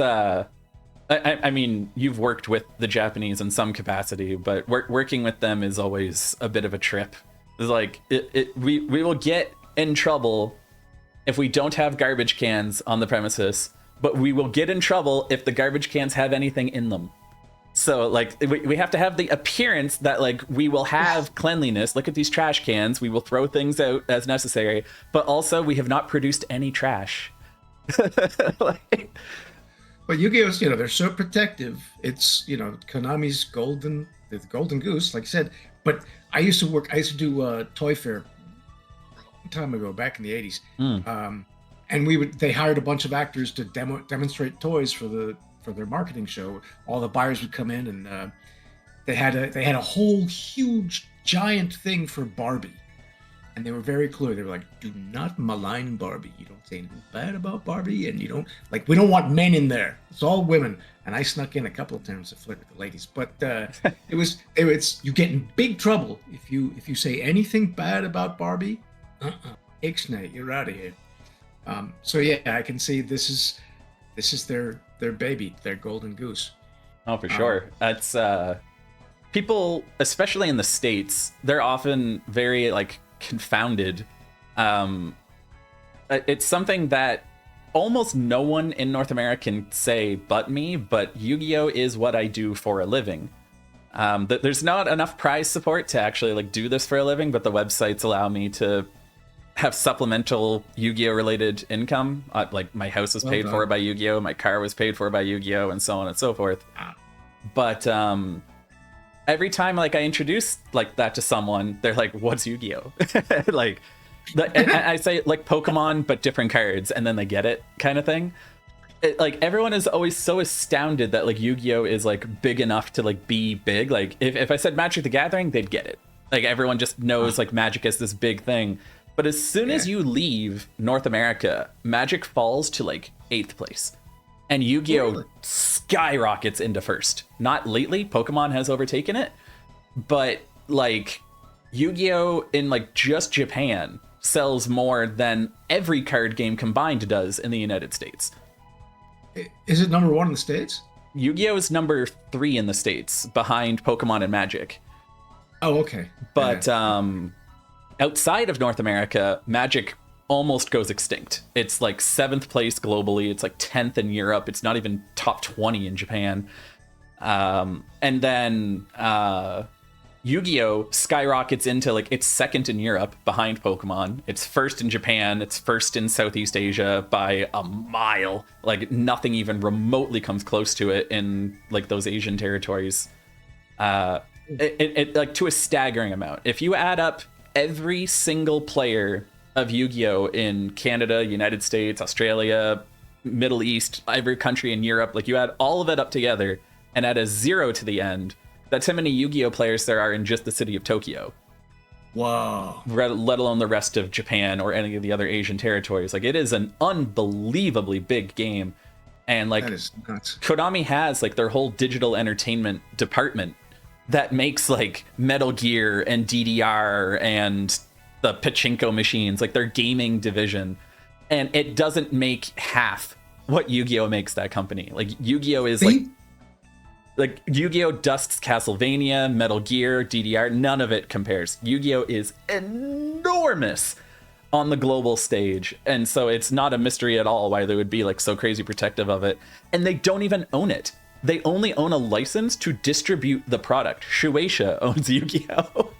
I mean, you've worked with the Japanese in some capacity, but working with them is always a bit of a trip. It's like we will get in trouble if we don't have garbage cans on the premises, but we will get in trouble if the garbage cans have anything in them. So like we have to have the appearance that like we will have cleanliness. Look at these trash cans. We will throw things out as necessary, but also we have not produced any trash. Like, but Yu-Gi-Oh's, they're so protective. It's, Konami's the golden goose, like I said. But I used to do Toy Fair a long time ago, back in the 80s. And they hired a bunch of actors to demonstrate toys for their marketing show. All the buyers would come in, and they had a whole huge giant thing for Barbie. And they were very clear. They were like, do not malign Barbie. You don't say anything bad about Barbie, and we don't want men in there. It's all women. And I snuck in a couple of times to flirt with the ladies. But you get in big trouble if you say anything bad about Barbie. Ixnay, you're out of here. So yeah, I can see this is their baby, their golden goose. Oh, for sure. That's people, especially in the States, they're often very like confounded. It's something that almost no one in North America can say but me, but Yu-Gi-Oh is what I do for a living. There's not enough prize support to actually like do this for a living, but the websites allow me to have supplemental Yu-Gi-Oh related income. Like my house was paid for by Yu-Gi-Oh, my car was paid for by Yu-Gi-Oh, and so on and so forth. But every time like I introduce like that to someone, they're like, what's Yu-Gi-Oh? Like, and I say like Pokemon but different cards, and then they get it, kind of thing. Like everyone is always so astounded that like Yu-Gi-Oh is like big enough to like be big. Like if I said Magic the Gathering, they'd get it. Like everyone just knows like Magic is this big thing. But as soon as you leave North America, Magic falls to like 8th place. And Yu-Gi-Oh skyrockets into first. Not lately, Pokemon has overtaken it, but like Yu-Gi-Oh in like just Japan sells more than every card game combined does in the United States. Is it number 1 in the States? Yu-Gi-Oh is number 3 in the States, behind Pokemon and Magic. Oh, okay. But outside of North America, Magic almost goes extinct. It's like 7th place globally. It's like 10th in Europe. It's not even top 20 in Japan. And then Yu-Gi-Oh skyrockets into like it's 2nd in Europe behind Pokemon. It's 1st in Japan. It's 1st in Southeast Asia by a mile. Like nothing even remotely comes close to it in like those Asian territories. It like to a staggering amount. If you add up every single player of Yu-Gi-Oh in Canada, United States, Australia, Middle East, every country in Europe, like you add all of it up together and add a 0 to the end, that's how many Yu-Gi-Oh players there are in just the city of Tokyo. Wow. Let alone the rest of Japan or any of the other Asian territories. Like it is an unbelievably big game. And like that is nuts. Konami has like their whole digital entertainment department that makes like Metal Gear and DDR and the pachinko machines, like their gaming division, and it doesn't make half what Yu-Gi-Oh makes that company. Like Yu-Gi-Oh is like Yu-Gi-Oh dusts Castlevania, Metal Gear, DDR, none of it compares. Yu-Gi-Oh is enormous on the global stage, and so it's not a mystery at all why they would be like so crazy protective of it, and they don't even own it. they only own a license to distribute the product. Shueisha owns Yu-Gi-Oh!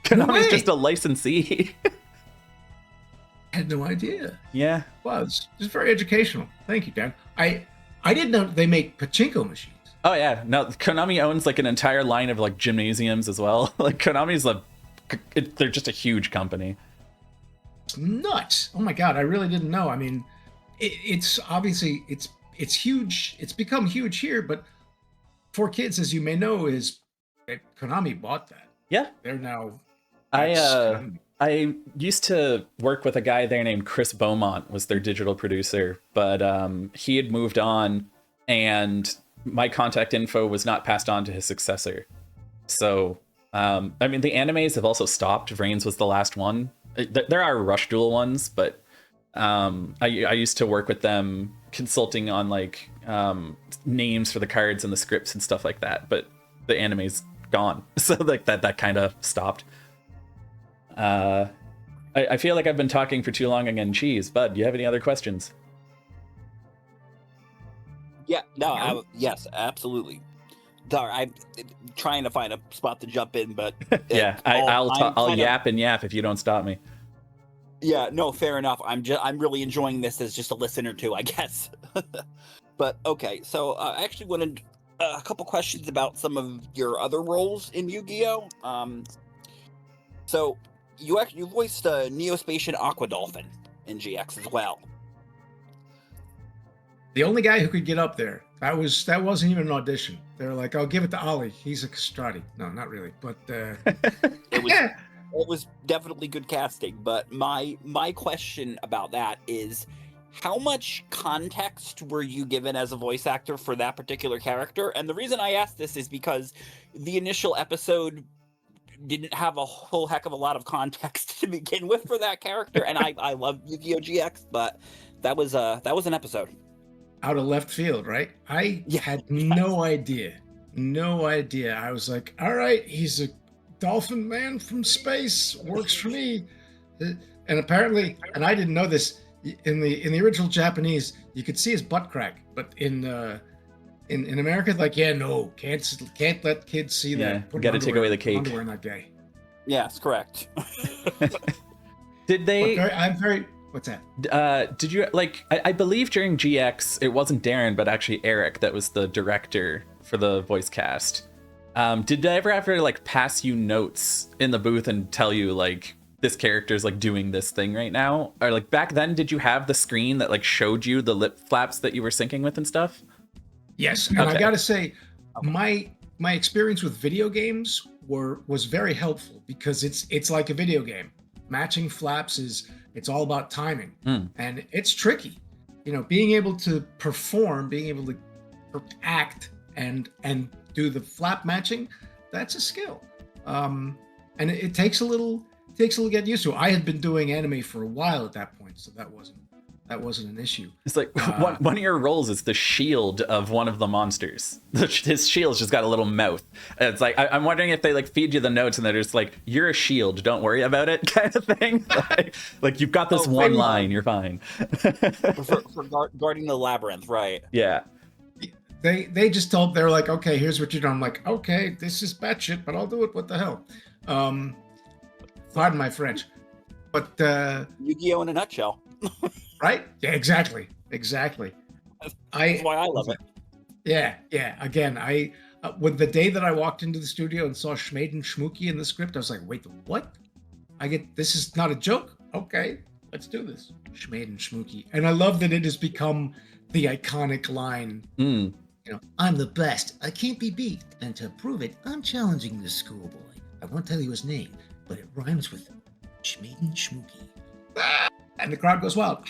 Konami's just a licensee. I had no idea. Yeah. Wow, it's very educational. Thank you, Dan. I didn't know they make pachinko machines. Oh yeah, no, Konami owns like an entire line of like gymnasiums as well. Like Konami's they're just a huge company. It's nuts. Oh my god, I really didn't know. I mean, it's obviously it's huge. It's become huge here, but 4Kids, as you may know, Konami bought that. Yeah, they're now. I used to work with a guy there named Chris Beaumont, was their digital producer, but he had moved on, and my contact info was not passed on to his successor. So, I mean, the animes have also stopped. Vrains was the last one. There are Rush Duel ones, but I used to work with them consulting on like names for the cards and the scripts and stuff like that, but the anime's gone. So like that kind of stopped. I feel like I've been talking for too long again. Cheese, Bud, do you have any other questions? Yeah, no, yes, absolutely. Sorry, I'm trying to find a spot to jump in, but yeah, I'll yap and yap if you don't stop me. Yeah, no, fair enough. I'm really enjoying this as just a listener too, I guess. But okay, so I actually wanted a couple questions about some of your other roles in Yu-Gi-Oh. So you voiced Neospacian Aqua Dolphin in GX as well. The only guy who could get up there. That wasn't even an audition. They were like, "I'll give it to Ollie. He's a castrati." No, not really, but it was definitely good casting. But my question about that is, how much context were you given as a voice actor for that particular character? And the reason I ask this is because the initial episode didn't have a whole heck of a lot of context to begin with for that character, and I love Yu-Gi-Oh! GX, but that was an episode. Out of left field, right? I had no idea. No idea. I was like, all right, he's a dolphin man from space, works for me. And apparently, and I didn't know this, in the original Japanese, you could see his butt crack, but in America, like, yeah, no, can't let kids see that. You gotta take away the cake. Underwear, not gay. Yes, correct. Did they? I'm very. What's that? Did you like? I believe during GX, it wasn't Darren, but actually Eric that was the director for the voice cast. Did they ever like pass you notes in the booth and tell you like this character's like doing this thing right now? Or like back then, did you have the screen that like showed you the lip flaps that you were syncing with and stuff? Yes, and I gotta say, my experience with video games was very helpful because it's like a video game. Matching flaps it's all about timing, and it's tricky. You know, being able to perform, being able to act and do the flap matching, that's a skill. And it takes a little to get used to. I had been doing anime for a while at that point, so that wasn't an issue. It's like one of your roles is the shield of one of the monsters. His shield's just got a little mouth. It's like I'm wondering if they like feed you the notes and they're just like, "You're a shield, don't worry about it," kind of thing. like you've got this one line, you're fine. for guarding the labyrinth, right? Yeah. They just told, they're like, "Okay, here's what you're doing." I'm like, "Okay, this is batshit, but I'll do it. What the hell?" Pardon my French, but Yu-Gi-Oh! In a nutshell. Right? Yeah, exactly. That's why I love it. Yeah. Again, when the day that I walked into the studio and saw Schmade and Schmooky in the script, I was like, wait, what? This is not a joke? Okay, let's do this. Schmade and Schmooky. And I love that it has become the iconic line. You know, I'm the best. I can't be beat. And to prove it, I'm challenging this schoolboy. I won't tell you his name, but it rhymes with Schmade and Schmooky. And the crowd goes wild.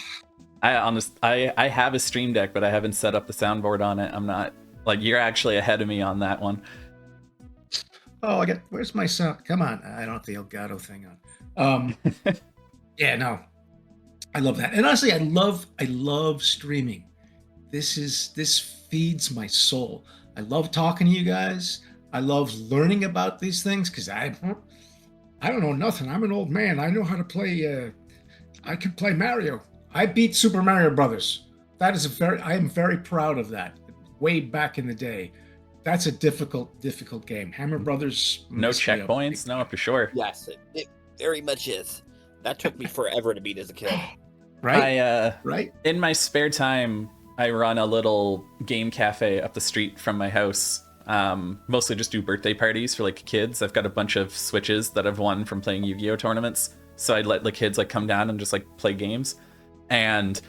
I have a Stream Deck, but I haven't set up the soundboard on it. I'm not like, you're actually ahead of me on that one. Oh, where's my sound? Come on, I don't have the Elgato thing on. Yeah, no, I love that, and honestly, I love streaming. This feeds my soul. I love talking to you guys. I love learning about these things because I don't know nothing. I'm an old man. I know how to play. I can play Mario. I beat Super Mario Brothers. I am very proud of that. way back in the day. That's a difficult game. Hammer Brothers. No checkpoints? No, for sure. Yes, it very much is. That took me forever to beat as a kid. Right? Right? In my spare time, I run a little game cafe up the street from my house. Mostly just do birthday parties for like kids. I've got a bunch of Switches that I've won from playing Yu-Gi-Oh tournaments. So I'd let the kids like come down and just like play games. And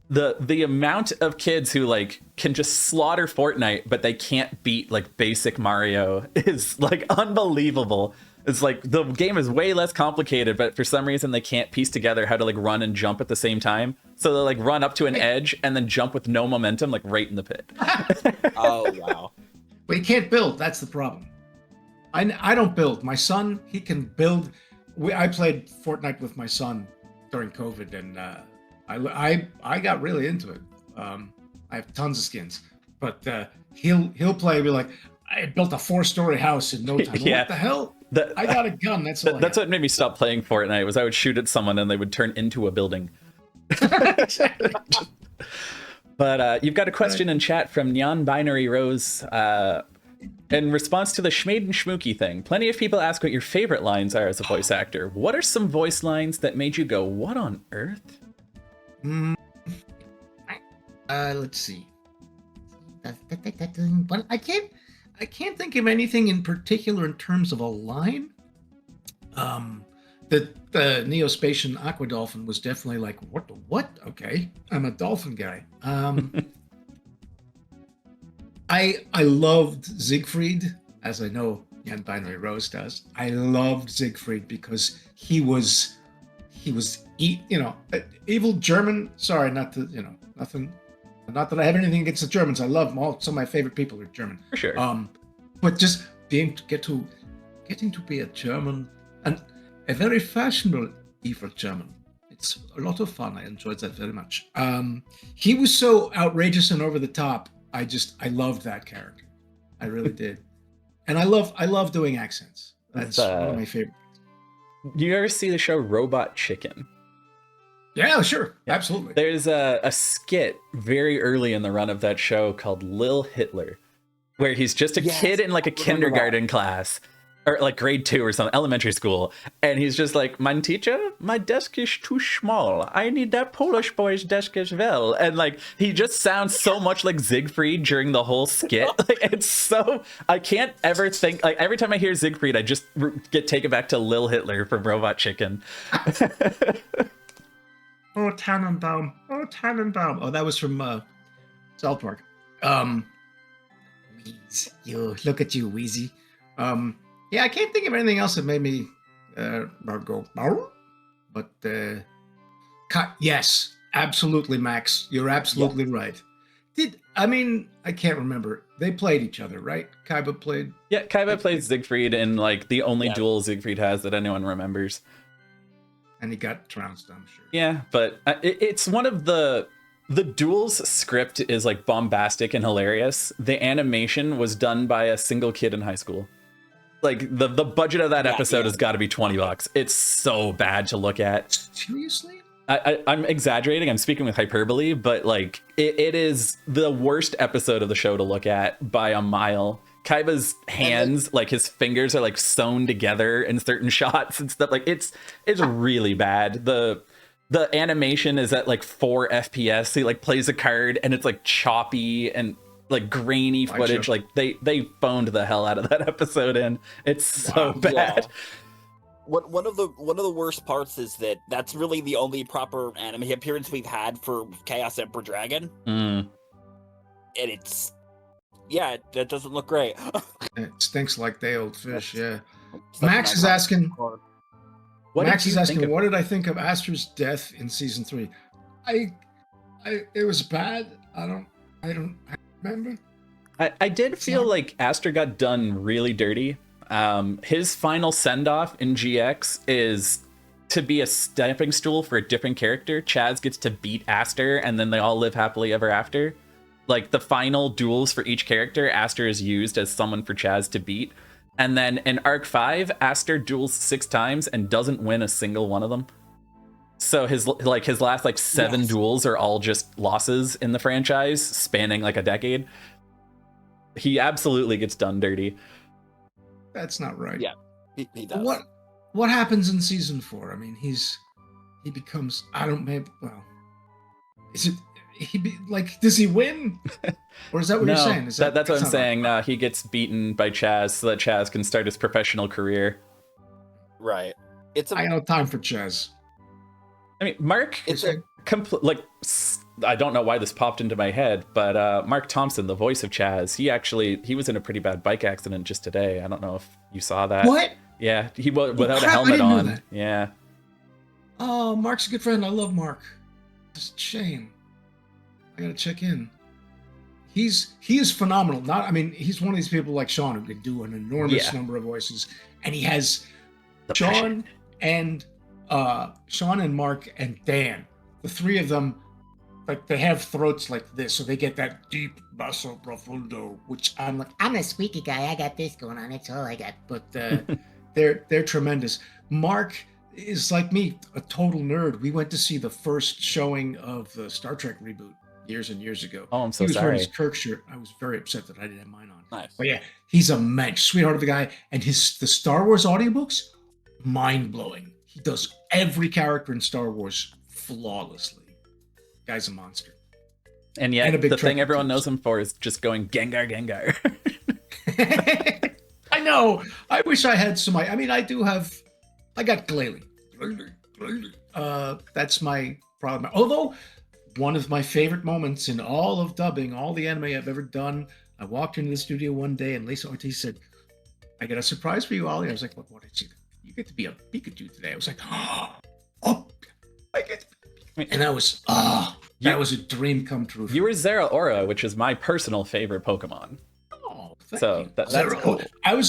the amount of kids who like can just slaughter Fortnite, but they can't beat like basic Mario is like unbelievable. It's like the game is way less complicated, but for some reason they can't piece together how to like run and jump at the same time. So they like run up to an edge and then jump with no momentum, like right in the pit. Oh wow! But you can't build. That's the problem. I don't build. My son, he can build. I played Fortnite with my son during COVID, and I got really into it. I have tons of skins, but he'll play. Be like, I built a 4-story house in no time. Yeah. What the hell? I got a gun. That's what made me stop playing Fortnite. Was I would shoot at someone and they would turn into a building. But you've got a question in chat from Non-Binary Rose. In response to the Schmade and Schmooky thing, plenty of people ask what your favorite lines are as a voice actor. What are some voice lines that made you go, what on earth? Let's see. But I can't think of anything in particular in terms of a line. The Neospatian Aqua Dolphin was definitely like, what? Okay, I'm a dolphin guy. I loved Siegfried, as I know Jan Binary Rose does. I loved Siegfried because he was evil German. Sorry, nothing. Not that I have anything against the Germans. I love them all. Some of my favorite people are German. For sure. But just getting to be a German and a very fashionable evil German. It's a lot of fun. I enjoyed that very much. He was so outrageous and over the top. I loved that character. I really did. And I love doing accents. That's one of my favorites. Do you ever see the show Robot Chicken? Yeah, sure. Yeah. Absolutely. There's a skit very early in the run of that show called Lil Hitler, where he's just a kid in like a kindergarten class, or like grade 2 or something, elementary school. And he's just like, mein teacher, my desk is too small. I need that Polish boy's desk as well. And like, he just sounds so much like Siegfried during the whole skit. Like, it's so, I can't ever think, like every time I hear Siegfried, I just get taken back to Lil Hitler from Robot Chicken. Oh, Tannenbaum. Oh, Tannenbaum. Oh, that was from South Park. Look at you, Wheezy. Yeah, I can't think of anything else that made me go, but yes, absolutely, Max. You're absolutely right. I can't remember. They played each other, right? Kaiba played. Yeah, Kaiba played Siegfried in like the only duel Siegfried has that anyone remembers. And he got trounced, I'm sure. Yeah, but it's one of the duel's script is like bombastic and hilarious. The animation was done by a single kid in high school. Like the budget of that episode has got to be $20. It's so bad to look at. Seriously? I'm exaggerating. I'm speaking with hyperbole, but like it is the worst episode of the show to look at by a mile. Kaiba's hands, like his fingers are like sewn together in certain shots and stuff. Like it's really bad. The animation is at like 4 FPS. He like plays a card and it's like choppy and like grainy footage. Like they phoned the hell out of that episode in. It's so bad. Yeah. One of the worst parts is that that's really the only proper anime appearance we've had for Chaos Emperor Dragon. And it's that doesn't look great. It stinks like day old fish. Yeah. Max is asking. What did I think of Aster's death in season 3? It was bad. I don't remember. I did feel like Aster got done really dirty. His final send-off in GX is to be a stepping stool for a different character. Chaz gets to beat Aster, and then they all live happily ever after. Like the final duels for each character, Aster is used as someone for Chaz to beat. And then in Arc 5, Aster duels 6 times and doesn't win a single one of them. So his last 7 duels are all just losses in the franchise, spanning like a decade. he absolutely gets done dirty. That's not right. Yeah, he does. What happens in season 4? I mean, he becomes, I don't, maybe, well, is it, does he win? Or is that what No, you're saying? that's what I'm saying. He gets beaten by Chaz so that Chaz can start his professional career. Right. I got no time for Chaz. I mean, Mark, I don't know why this popped into my head, but Mark Thompson, the voice of Chaz, he was in a pretty bad bike accident just today. I don't know if you saw that. What? Yeah, he was without a helmet on. Yeah. Oh, Mark's a good friend. I love Mark. It's a shame. I gotta check in. He is phenomenal. He's one of these people like Sean who can do an enormous number of voices, and he has Sean and Mark and Dan, the three of them, like they have throats like this, so they get that deep basso profundo, which I'm a squeaky guy. I got this going on. That's all I got. But they're tremendous. Mark is like me, a total nerd. We went to see the first showing of the Star Trek reboot years and years ago. Oh, I'm so he was sorry. wearing his Kirk shirt. I was very upset that I didn't have mine on. Nice. But yeah, he's a mensch, sweetheart of a guy, and the Star Wars audiobooks, mind blowing. He does every character in Star Wars flawlessly. Guy's a monster. And yet, the thing everyone knows him for is just going Gengar, Gengar. I know. I wish I had some. I got Glalie. That's my problem. Although, one of my favorite moments in all of dubbing, all the anime I've ever done, I walked into the studio one day and Lisa Ortiz said, "I got a surprise for you, Ollie." I was like, "What did she? You get to be a Pikachu today." I was like, "Oh, I get to be Pikachu." And that was a dream come true. You were Zeraora, which is my personal favorite Pokemon. Oh, thank you. That's cool. I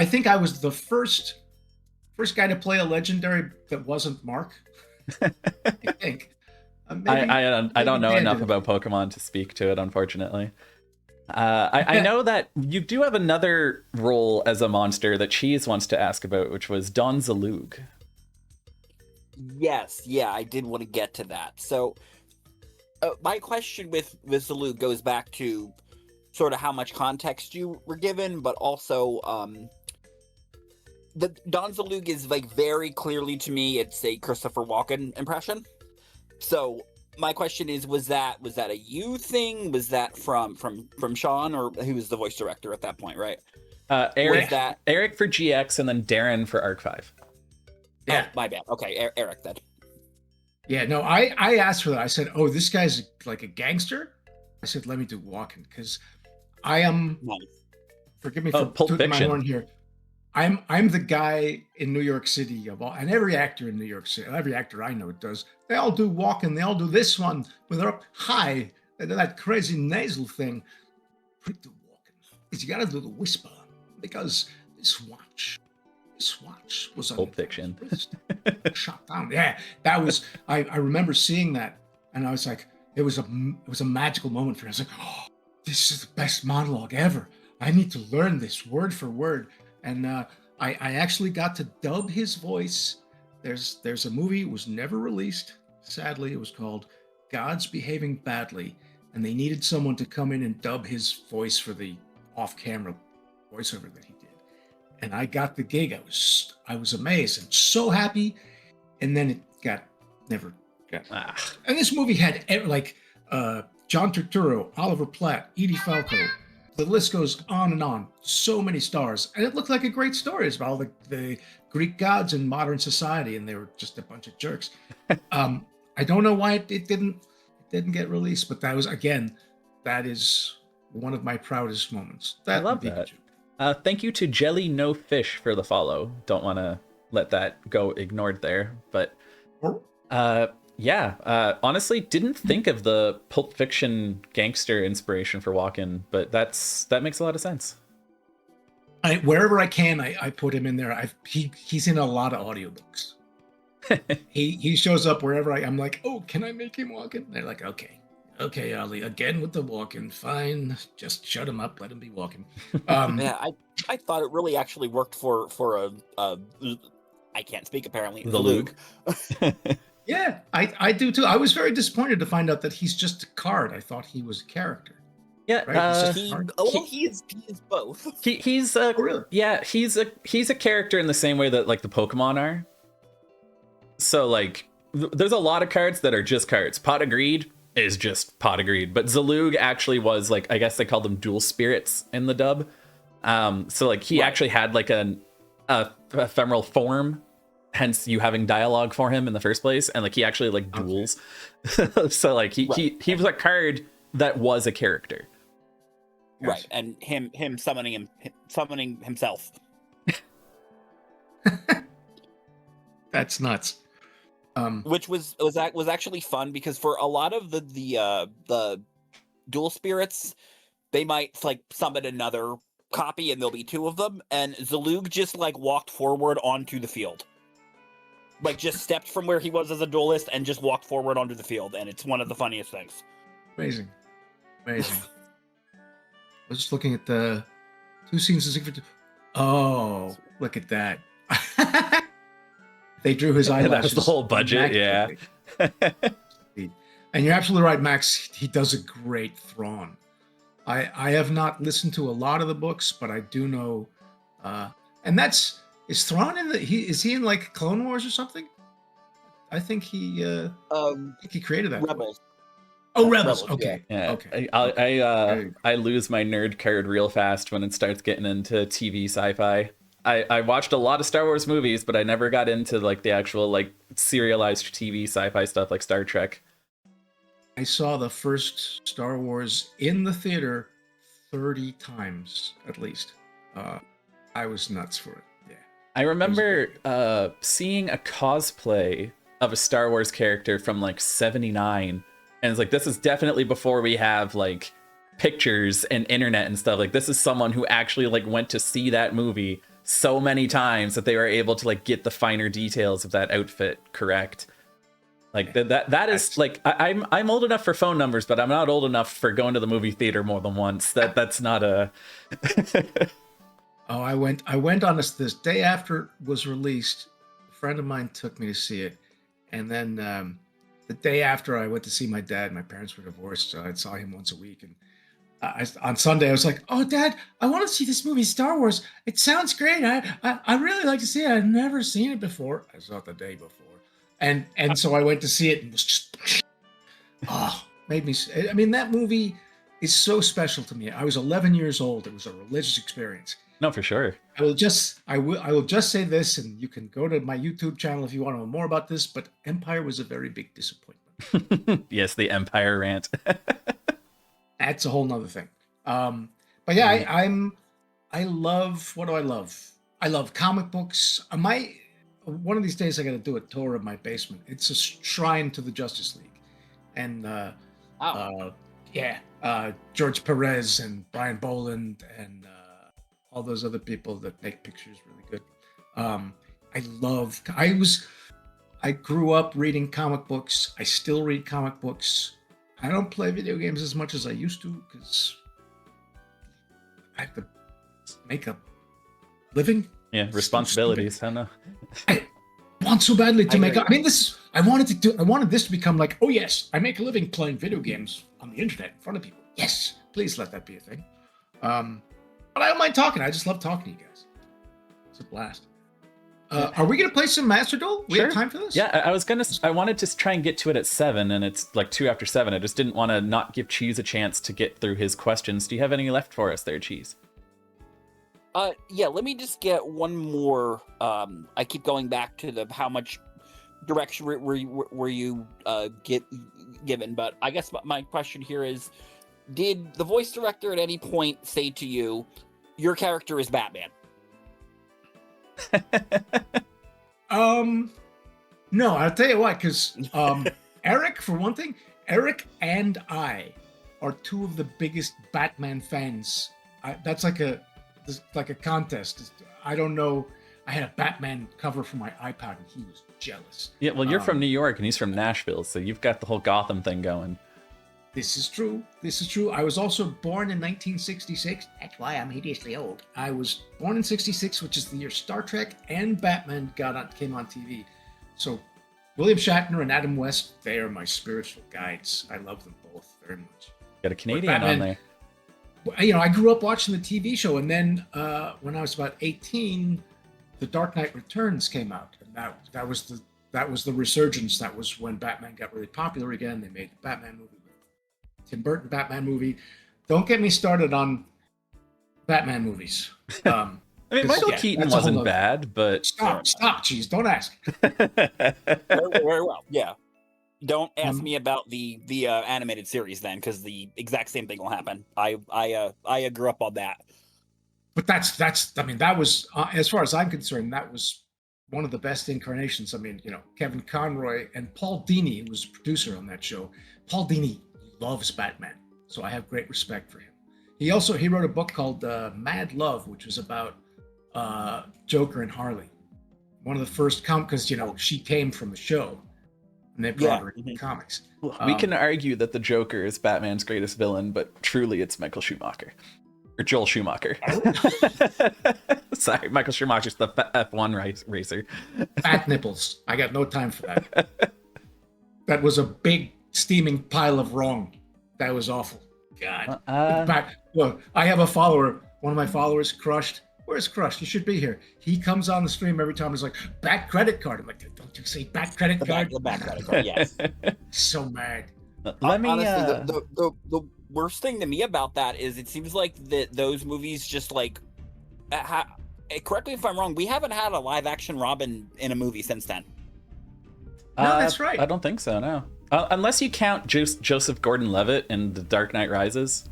think I was the first guy to play a legendary that wasn't Mark. I think. I don't know enough about Pokemon to speak to it, unfortunately. I know that you do have another role as a monster that Cheese wants to ask about, which was Don Zalug. Yes, yeah, I did want to get to that. So, my question with Zalug goes back to sort of how much context you were given, but also the Don Zalug is like very clearly to me, it's a Christopher Walken impression. So my question is, was that a you thing? Was that from Sean, or who was the voice director at that point, right? Eric for GX and then Darren for Arc 5. Yeah, my bad. Okay, Eric then. Yeah, no, I asked for that. I said, "Oh, this guy's like a gangster." I said, "Let me do Walken," because I am. Nice. Forgive me for tooting my horn here. I'm the guy in New York City of all, and every actor in New York City, every actor I know does. They all do Walken. They all do this one when they're up high. They do that crazy nasal thing. Pretty Walken, because you got to do the whisper, because this watch was Pulp Fiction. Shot down. Yeah, that was. I remember seeing that, and I was like, it was a magical moment for me. I was like, oh, this is the best monologue ever. I need to learn this word for word. And I actually got to dub his voice. There's a movie, it was never released. Sadly, it was called God's Behaving Badly. And they needed someone to come in and dub his voice for the off-camera voiceover that he did. And I got the gig. I was amazed and so happy. And then it never got. And this movie had John Turturro, Oliver Platt, Edie Falco. The list goes on and on. So many stars. And it looked like a great story. It's about all the Greek gods in modern society, and they were just a bunch of jerks. I don't know why it didn't get released, but that is one of my proudest moments. I love that. Thank you to Jelly No Fish for the follow. Don't want to let that go ignored there. But honestly, didn't think of the Pulp Fiction gangster inspiration for Walken, but that makes a lot of sense. Wherever I can, I put him in there. He's in a lot of audiobooks. he shows up wherever I'm like, oh, can I make him Walken? They're like, okay, Ollie, again with the Walken. Fine, just shut him up, let him be Walken. I thought it really actually worked for a I can't speak apparently. The Luke. Yeah, I do too. I was very disappointed to find out that he's just a card. I thought he was a character. Yeah, Right? He's just He, hard. he is both. he's Oh, really? yeah, he's a character in the same way that like the Pokemon are. So like there's a lot of cards that are just cards. Pot of Greed is just Pot of Greed, but Zalug actually was like, I guess they called them dual spirits in the dub. So like he actually had like a ephemeral form, hence you having dialogue for him in the first place, and like he actually like duels. So like he was a card that was a character. Right, and him summoning himself. That's nuts. Which was actually fun because for a lot of the dual spirits, they might like summon another copy and there'll be two of them, and Zalug just like walked forward onto the field. Like just stepped from where he was as a duelist and just walked forward onto the field, and it's one of the funniest things. Amazing. I was just looking at the 2 scenes of Siegfried. Oh, look at that. They drew his eyelashes. That was the whole budget, yeah. And you're absolutely right, Max. He does a great Thrawn. I have not listened to a lot of the books, but I do know. And is Thrawn in is he in like Clone Wars or something? I think he created that. Rebels. Oh, Rebels. Okay. Yeah. Okay. I lose my nerd card real fast when it starts getting into TV sci-fi. I watched a lot of Star Wars movies, but I never got into like the actual like serialized TV sci-fi stuff like Star Trek. I saw the first Star Wars in the theater 30 times at least. I was nuts for it. Yeah. I remember seeing a cosplay of a Star Wars character from like 79, and it's like, this is definitely before we have like pictures and internet and stuff. Like this is someone who actually like went to see that movie so many times that they were able to like get the finer details of that outfit correct. Like that is like I'm old enough for phone numbers, but I'm not old enough for going to the movie theater more than once. That's not a. Oh, I went on this day after it was released. A friend of mine took me to see it, and then the day after I went to see my dad. My parents were divorced, so I saw him once a week. And on Sunday, I was like, "Oh, Dad, I want to see this movie, Star Wars. It sounds great. I really like to see it. I've never seen it before. I saw it the day before, and so I went to see it and was just, made me. I mean, that movie is so special to me. I was 11 years old. It was a religious experience. No, for sure. I will just say this, and you can go to my YouTube channel if you want to know more about this. But Empire was a very big disappointment. Yes, the Empire rant. That's a whole nother thing. But yeah, I love. What do I love? I love comic books. One of these days I got to do a tour of my basement. It's a shrine to the Justice League, and George Perez and Brian Boland and all those other people that make pictures really good. I grew up reading comic books. I still read comic books. I don't play video games as much as I used to because I have to make a living. Yeah, responsibilities. I don't know. I want so badly to make. I mean, I wanted this to become like, oh yes, I make a living playing video games on the internet in front of people. Yes, please let that be a thing. But I don't mind talking. I just love talking to you guys. It's a blast. Are we gonna play some Master Duel? We have time for this? Yeah, I wanted to try and get to it at 7, and it's like 2 after 7. I just didn't want to not give Cheese a chance to get through his questions. Do you have any left for us there, Cheese? Yeah, let me just get one more. I keep going back to how much direction were you given, but I guess my question here is, did the voice director at any point say to you, your character is Batman? No, I'll tell you what, because Eric, for one thing, Eric and I are two of the biggest Batman fans. That's like a contest. I don't know. I had a Batman cover for my iPad, and he was jealous. Yeah, well, you're from New York, and he's from Nashville, so you've got the whole Gotham thing going. This is true. I was also born in 1966. That's why I'm hideously old. I was born in 66, which is the year Star Trek and Batman came on TV. So William Shatner and Adam West, they are my spiritual guides. I love them both very much. Got a Canadian on there. I grew up watching the TV show, and then when I was about 18, The Dark Knight Returns came out, and that was the resurgence. That was when Batman got really popular again. They made the Batman movie, Tim Burton Batman movie. Don't get me started on Batman movies. I mean, Michael Keaton wasn't bad, but stop, Cheese. Don't ask. Very well. Yeah. Don't ask me about the animated series then, because the exact same thing will happen. I grew up on that. But that was as far as I'm concerned, that was one of the best incarnations. I mean, Kevin Conroy and Paul Dini, who was a producer on that show. Paul Dini loves Batman, so I have great respect for him. He wrote a book called Mad Love, which was about Joker and Harley. One of the first because she came from the show, and they brought her into comics. We can argue that the Joker is Batman's greatest villain, but truly it's Michael Schumacher. Or Joel Schumacher. Sorry, Michael Schumacher's the F1 racer. Fat nipples. I got no time for that. That was a big steaming pile of wrong. That was awful. God. Look, I have a follower. One of my followers, Crushed. Where's Crushed? You should be here. He comes on the stream every time. He's like, "Bat credit card." I'm like, "Don't you say bat credit card?" The bat credit card. Yes. So mad. Let me. Honestly, the worst thing to me about that is it seems like that those movies just like. Correct me if I'm wrong. We haven't had a live action Robin in a movie since then. No, that's right. I don't think so. No, unless you count Joseph Gordon-Levitt in The Dark Knight Rises.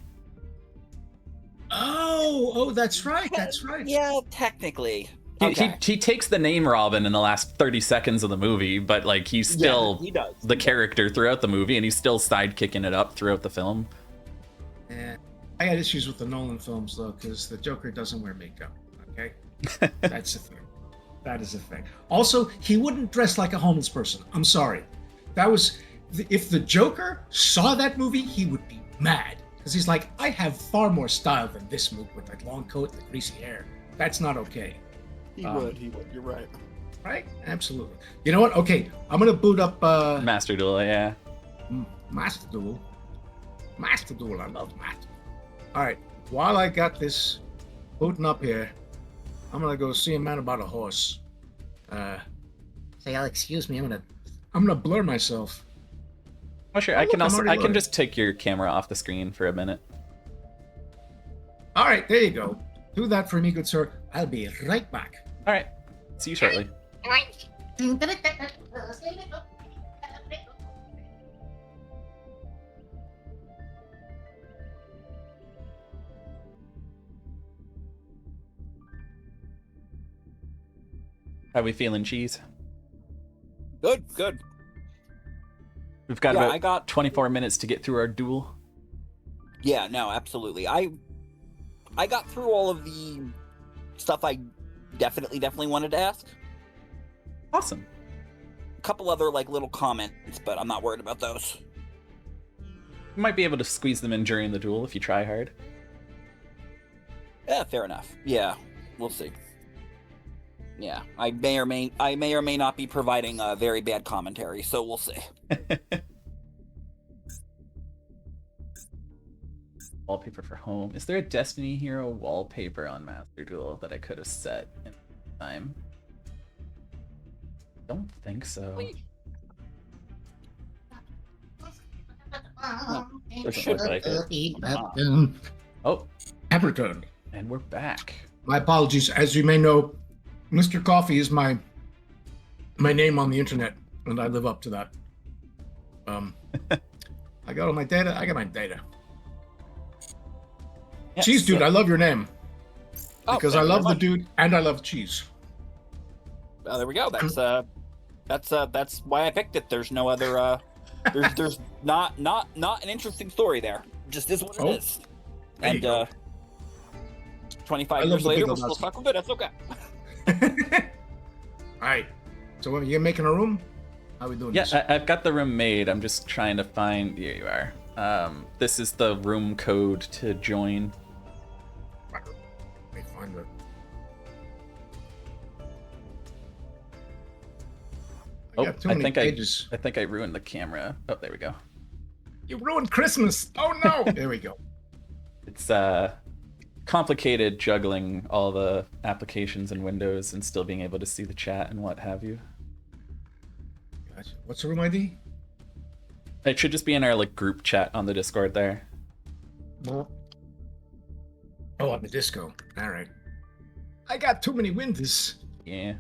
Oh, that's right. That's right. Yeah, technically. He takes the name Robin in the last 30 seconds of the movie, but like he's still the character throughout the movie, and he's still sidekicking it up throughout the film. Yeah, I got issues with the Nolan films though, because the Joker doesn't wear makeup. Okay, that's the thing. That is the thing. Also, he wouldn't dress like a homeless person. I'm sorry. If the Joker saw that movie, he would be mad. Because he's like, I have far more style than this movie with that long coat and the greasy hair. That's not okay. He would. You're right. Right? Absolutely. You know what? Okay, I'm going to boot up... Master Duel, yeah. Master Duel. Master Duel. I love Master Duel. All right. While I got this booting up here, I'm going to go see a man about a horse. Say, excuse me, I'm going to blur myself. Oh sure, I can just take your camera off the screen for a minute. All right, there you go. Do that for me, good sir. I'll be right back. All right, see you shortly. How we feeling, Cheese? Good. We've got about 24 minutes to get through our duel. Yeah, no, absolutely. I got through all of the stuff I definitely wanted to ask. Awesome. A couple other like little comments, but I'm not worried about those. You might be able to squeeze them in during the duel if you try hard. Yeah, fair enough. Yeah, we'll see. Yeah, I may or may not be providing a very bad commentary, so we'll see. Wallpaper for home. Is there a Destiny Hero wallpaper on Master Duel that I could have set in time? Don't think so. Doesn't look like it. Oh, Everton. And we're back. My apologies. As you may know, Mr. Coffee is my name on the internet, and I live up to that. I got all my data. I got my data. Yes, Cheese Dude, I love your name. Because I love the dude and I love cheese. There we go. That's why I picked it. There's no other there's not an interesting story there. Just is what it is. And 25 years later we're still stuck with it. That's okay. All right. So you're making a room? How are we doing this? Yeah, I've got the room made. I'm just trying to find... Here you are. This is the room code to join. Let me find it. I think I ruined the camera. Oh, there we go. You ruined Christmas. Oh no. There we go. It's complicated juggling all the applications and windows and still being able to see the chat and what have you. Gotcha. What's the room ID? It should just be in our like group chat on the Discord there. Oh, on the disco. All right. I got too many windows. Yeah.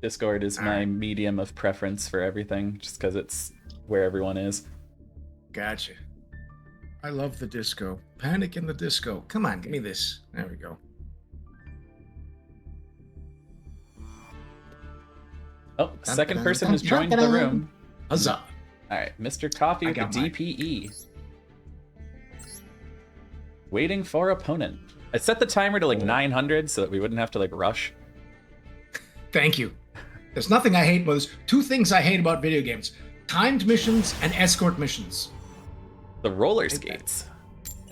Discord is my medium of preference for everything, just because it's where everyone is. Gotcha. I love the disco. Panic in the disco. Come on, give me this. There we go. Oh, second person has joined the room. Huzzah. All right, Mr. Coffee with the DPE. Waiting for opponent. I set the timer to like 900 so that we wouldn't have to like rush. Thank you. There's nothing I hate, but there's two things I hate about video games. Timed missions and escort missions. The roller skates.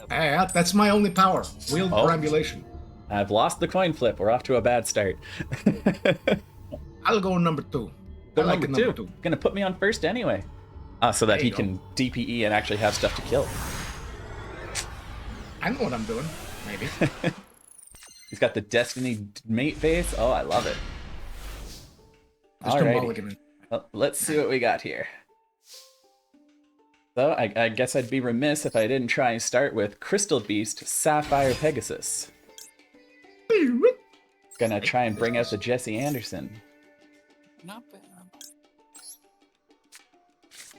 Hey, that's my only power. Wheeled perambulation. I've lost the coin flip. We're off to a bad start. I'll go number 2. Go number two. Gonna put me on first anyway. So that he can DPE and actually have stuff to kill. I know what I'm doing. Maybe. He's got the Destiny mate face. Oh, I love it. Alright. Well, let's see what we got here. So, I guess I'd be remiss if I didn't try and start with Crystal Beast Sapphire Pegasus. Gonna try and bring out the Jesse Anderson. Not bad.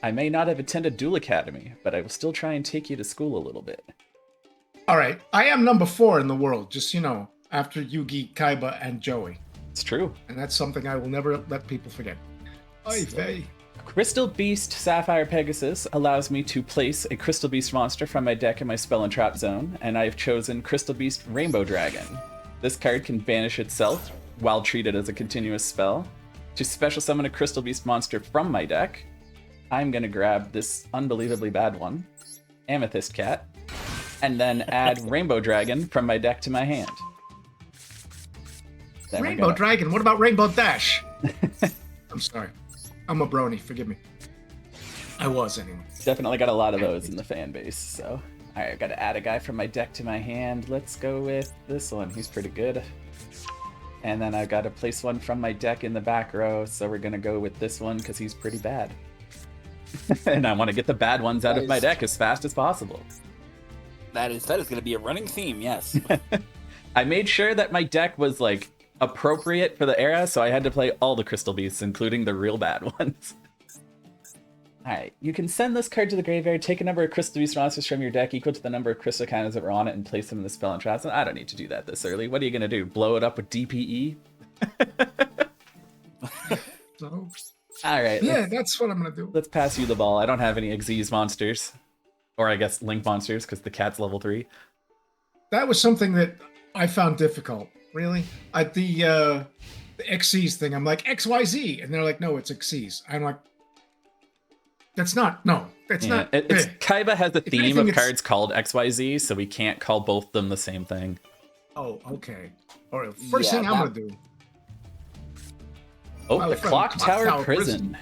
I may not have attended Duel Academy, but I will still try and take you to school a little bit. Alright, I am number 4 in the world, just after Yugi, Kaiba, and Joey. It's true. And that's something I will never let people forget. Crystal Beast Sapphire Pegasus allows me to place a Crystal Beast monster from my deck in my spell and trap zone, and I've chosen Crystal Beast Rainbow Dragon. This card can banish itself while treated as a continuous spell. To special summon a Crystal Beast monster from my deck, I'm gonna grab this unbelievably bad one, Amethyst Cat, and then add Rainbow Dragon from my deck to my hand. Then Rainbow Dragon? What about Rainbow Dash? I'm sorry. I'm a brony, forgive me. I was, anyway. Definitely got a lot of those in the fan base, so... Alright, I've got to add a guy from my deck to my hand. Let's go with this one. He's pretty good. And then I've got to place one from my deck in the back row, so we're going to go with this one because he's pretty bad. And I want to get the bad ones out of my deck as fast as possible. That is going to be a running theme, yes. I made sure that my deck was, like, appropriate for the era, so I had to play all the Crystal Beasts, including the real bad ones. Alright, you can send this card to the graveyard, take a number of Crystal Beast monsters from your deck equal to the number of Crystal Cannons that were on it, and place them in the spell and traps. I don't need to do that this early. What are you going to do? Blow it up with DPE? So, Alright. yeah, that's what I'm going to do. Let's pass you the ball. I don't have any Xyz monsters. Or I guess Link monsters, because the cat's level 3. That was something that I found difficult. Really? The XCs thing, I'm like, XYZ. And they're like, no, it's XCs. I'm like, that's not. Kaiba has a theme of cards called XYZ, so we can't call both them the same thing. Oh, okay. All right, first thing I'm going to do. Oh, the Clock Tower Prison.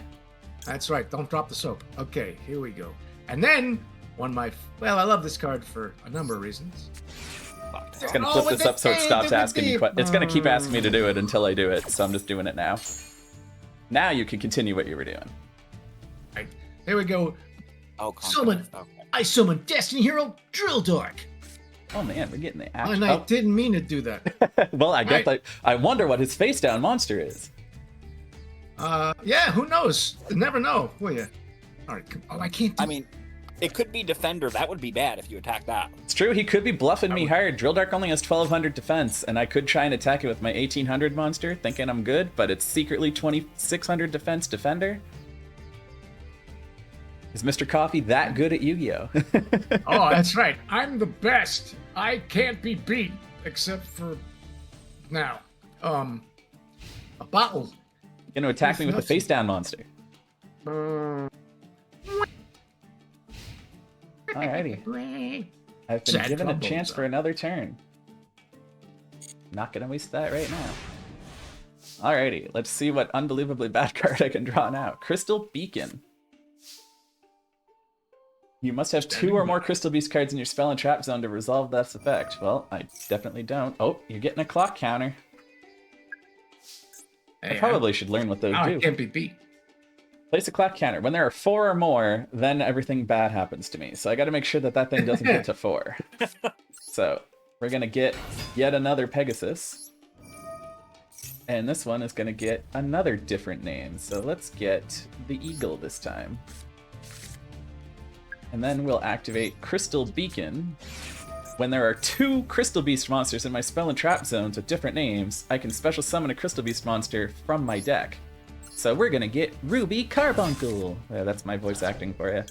That's right. Don't drop the soap. Okay, here we go. And then, I love this card for a number of reasons. It's gonna flip this up so it stops asking me questions. It's gonna keep asking me to do it until I do it, so I'm just doing it now. Now you can continue what you were doing. Right, here we go. Oh, summon. Okay. I summon Destiny Hero Drill Dark. Oh man, we're getting the action. And I didn't mean to do that. Well, I guess I wonder what his face down monster is. Yeah, who knows? You never know, will you? All right. Oh, I can't. I mean, it could be Defender. That would be bad if you attack that. It's true. He could be bluffing me hard. Drill Dark only has 1200 defense, and I could try and attack it with my 1800 monster, thinking I'm good, but it's secretly 2600 defense Defender. Is Mr. Coffee that good at Yu-Gi-Oh? Oh, that's right. I'm the best. I can't be beat, except for now. A bottle. You're gonna attack me with the face down monster. Alrighty. I've been given a chance for another turn. Not gonna waste that right now. Alrighty, let's see what unbelievably bad card I can draw now. Crystal Beacon. You must have 2 or more Crystal Beast cards in your spell and trap zone to resolve this effect. Well, I definitely don't. Oh, you're getting a clock counter. Hey, I probably should learn what those now do. I can't be beat. Place a clock counter. When there are 4 or more, then everything bad happens to me. So I got to make sure that that thing doesn't get to 4. So we're going to get yet another Pegasus. And this one is going to get another different name. So let's get the Eagle this time. And then we'll activate Crystal Beacon. When there are 2 Crystal Beast monsters in my spell and trap zones with different names, I can special summon a Crystal Beast monster from my deck. So we're gonna get Ruby Carbuncle. Yeah, that's my voice acting for you.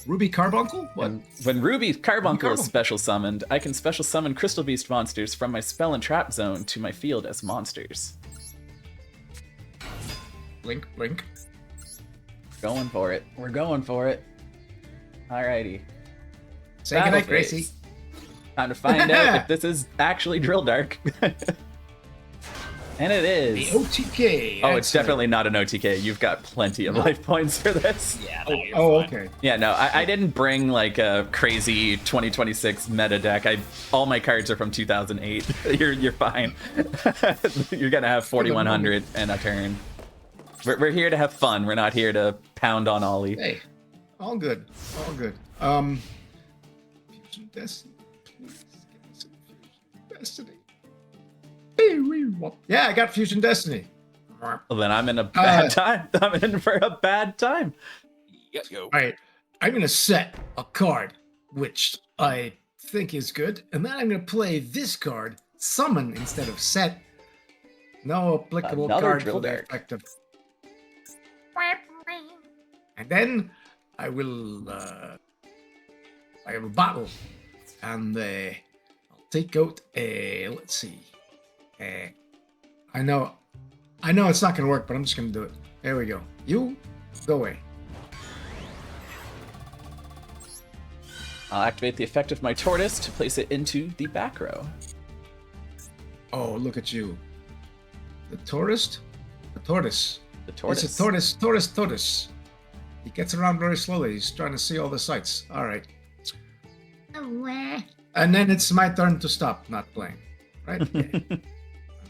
Ruby Carbuncle? What? And when Ruby Carbuncle is special summoned, I can special summon Crystal Beast monsters from my spell and trap zone to my field as monsters. Blink, blink. Going for it. We're going for it. Alrighty. Say goodnight, Battle Gracie. phase. Time to find out if this is actually Drill Dark. And it is. The OTK. Oh, it's definitely not an OTK. You've got plenty of life points for this. Yeah. Oh, okay. Yeah, no, I didn't bring like a crazy 2026 meta deck. All my cards are from 2008. You're fine. You're gonna have 4100 and a turn. We're here to have fun. We're not here to pound on Ollie. Hey, all good. All good. Fusion Destiny. Please give me some Fusion Destiny. Yeah, I got Fusion Destiny. Well, then I'm in a bad time. I'm in for a bad time. Yo. All right, I'm gonna set a card, which I think is good, and then I'm gonna play this card, summon instead of set. No applicable Another card Drill for the Dark. effect of. And then I will battle, and I'll take out a. Let's see. I know it's not gonna work, but I'm just gonna do it. There we go. You go away. I'll activate the effect of my tortoise to place it into the back row. Oh, look at you. The tourist? The tortoise. The tortoise. It's a tortoise. He gets around very slowly. He's trying to see all the sights. All right. And then it's my turn to stop not playing. Right? Yeah. I'm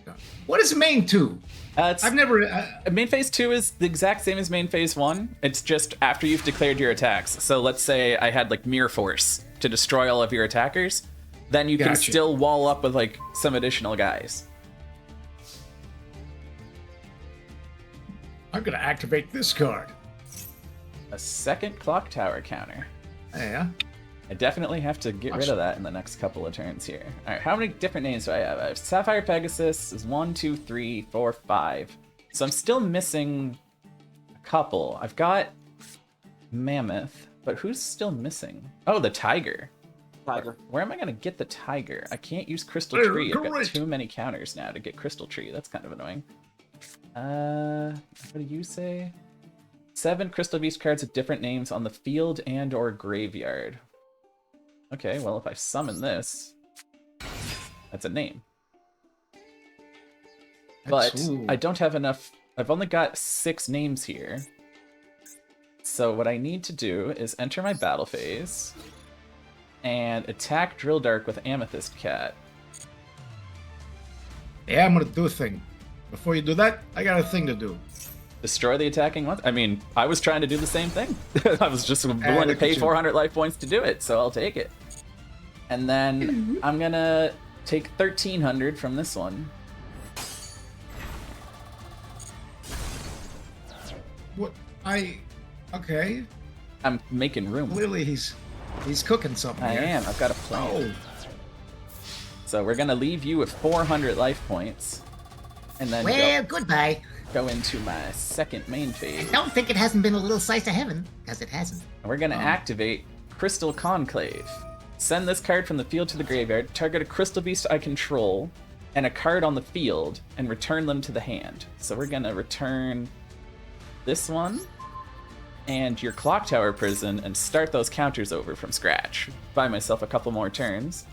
done. What is main 2? I've never... Main phase 2 is the exact same as main phase 1. It's just after you've declared your attacks. So let's say I had like Mirror Force to destroy all of your attackers. Then you can Gotcha. still wall up with like some additional guys. I'm going to activate this card. A second clock tower counter. Yeah. I definitely have to get rid of that in the next couple of turns here. All right, how many different names do I have? I have Sapphire Pegasus is 1, 2, 3, 4, 5. So I'm still missing a couple. I've got Mammoth, but who's still missing? Oh, the Tiger. Tiger. Where am I going to get the Tiger? I can't use Crystal There, Tree. I've got correct. too many counters now to get Crystal Tree. That's kind of annoying. What do you say? 7 Crystal Beast cards with different names on the field and or graveyard. Okay, well, if I summon this, that's a name. But Ooh. I don't have enough. I've only got 6 names here. So what I need to do is enter my battle phase and attack Drill Dark with Amethyst Cat. Yeah, I'm going to do a thing. Before you do that, I got a thing to do. Destroy the attacking one? I mean, I was trying to do the same thing. I was just willing to look pay at you. 400 life points to do it, so I'll take it. And then I'm gonna take 1300 from this one. What? Okay. I'm making room. Clearly he's cooking something I here. am. I've got a plan. Oh. So we're gonna leave you with 400 life points, and then Well, goodbye. go into my second main phase. Don't think it hasn't been a little slice of heaven, because it hasn't. And we're gonna activate Crystal Conclave. Send this card from the field to the graveyard, target a Crystal Beast I control, and a card on the field, and return them to the hand. So we're gonna return this one, and your Clock Tower Prison, and start those counters over from scratch. Buy myself a couple more turns.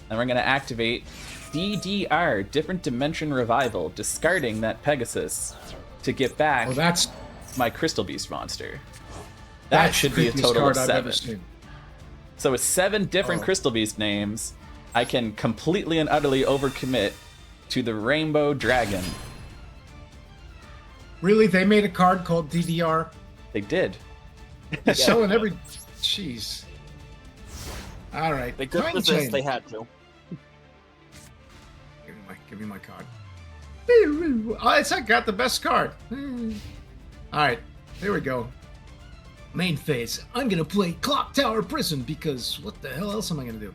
Then we're gonna activate DDR, Different Dimension Revival, discarding that Pegasus to get back Oh, that's my Crystal Beast monster. That That's should the be a creepiest total of card I've ever 7. seen. So with 7 different Oh. Crystal Beast names, I can completely and utterly overcommit to the Rainbow Dragon. Really, they made a card called DDR. They did. They're selling every. Jeez. All right. They could Time resist. chain. They had to. Give me my card. Oh, I got the best card. All right, there we go. Main phase. I'm gonna play Clock Tower Prison because what the hell else am I gonna do?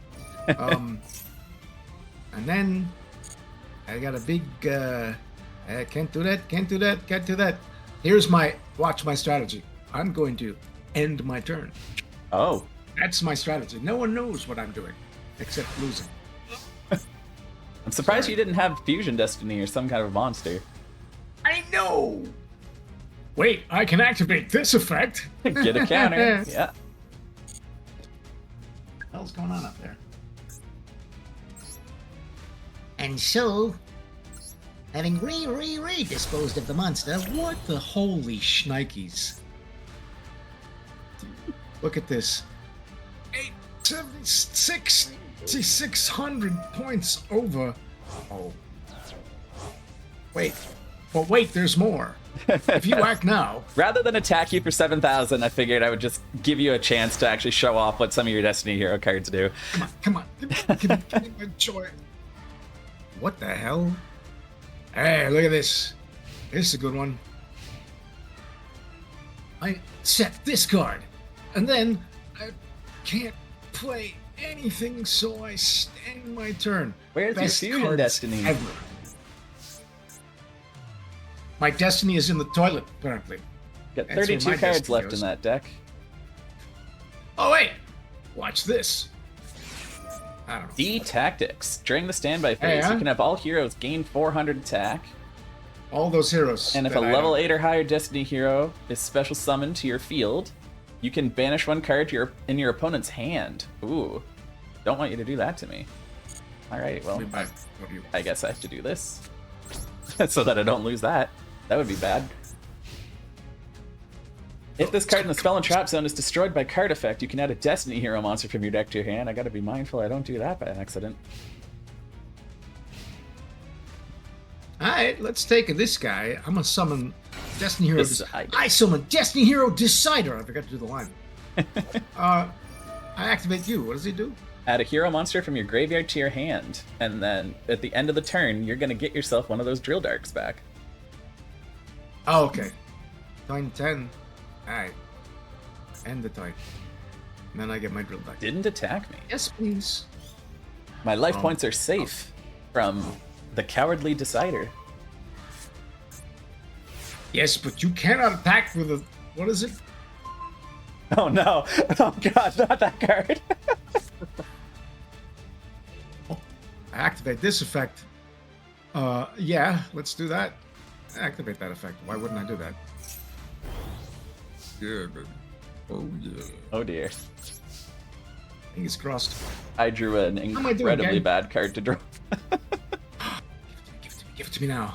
And then I got a big. Can't do that. Can't do that. Can't do that. Watch my strategy. I'm going to end my turn. Oh, That's my strategy. No one knows what I'm doing except losing. I'm surprised you didn't have Fusion Destiny or some kind of monster. I know. Wait, I can activate this effect. Get a counter. Yeah. What the hell's going on up there? And so, having disposed of the monster, What the holy shnikes? Look at this. 6,600 points over. Oh. Wait. But wait, there's more. If you act now, Rather than attack you for 7,000, I figured I would just give you a chance to actually show off what some of your Destiny Hero cards do. come on. Give me my joy. What the hell? Hey, look at this. This is a good one. I set this card, and then I can't play anything, so I stand my turn. Where's your Best Fusion cards Destiny? ever. My destiny is in the toilet, apparently. Got That's where 32 my cards Destiny left goes. in that deck. Oh wait, watch this. I don't know. D Tactics. During the standby phase, Hey, you can have all heroes gain 400 attack, All those heroes. and if a that I level don't- 8 or higher Destiny Hero is special summoned to your field, you can banish one card to in your opponent's hand. Ooh, don't want you to do that to me. All right, well, Let me buy- what do you- I guess I have to do this so that I don't lose that. That would be bad. If this card in the spell and trap zone is destroyed by card effect, you can add a Destiny Hero monster from your deck to your hand. I gotta be mindful I don't do that by accident. Alright, let's take this guy. I'm gonna summon Destiny Hero. Decider. I summon Destiny Hero Decider. I forgot to do the line. I activate you. What does he do? Add a hero monster from your graveyard to your hand, and then at the end of the turn, you're gonna get yourself one of those Drill Darks back. Oh, okay. Turn 10. Alright. End the turn. And then I get my drill back. Didn't attack me. Yes, please. My life Oh. points are safe from the Cowardly Decider. Yes, but you cannot attack with a. What is it? Oh no! Oh god, not that card! I activate this effect. Yeah, let's do that. Activate that effect. Why wouldn't I do that? Yeah, baby. Oh, yeah. Oh dear. Fingers crossed. I drew an am I doing, incredibly gang? bad card to draw. Give it to me now.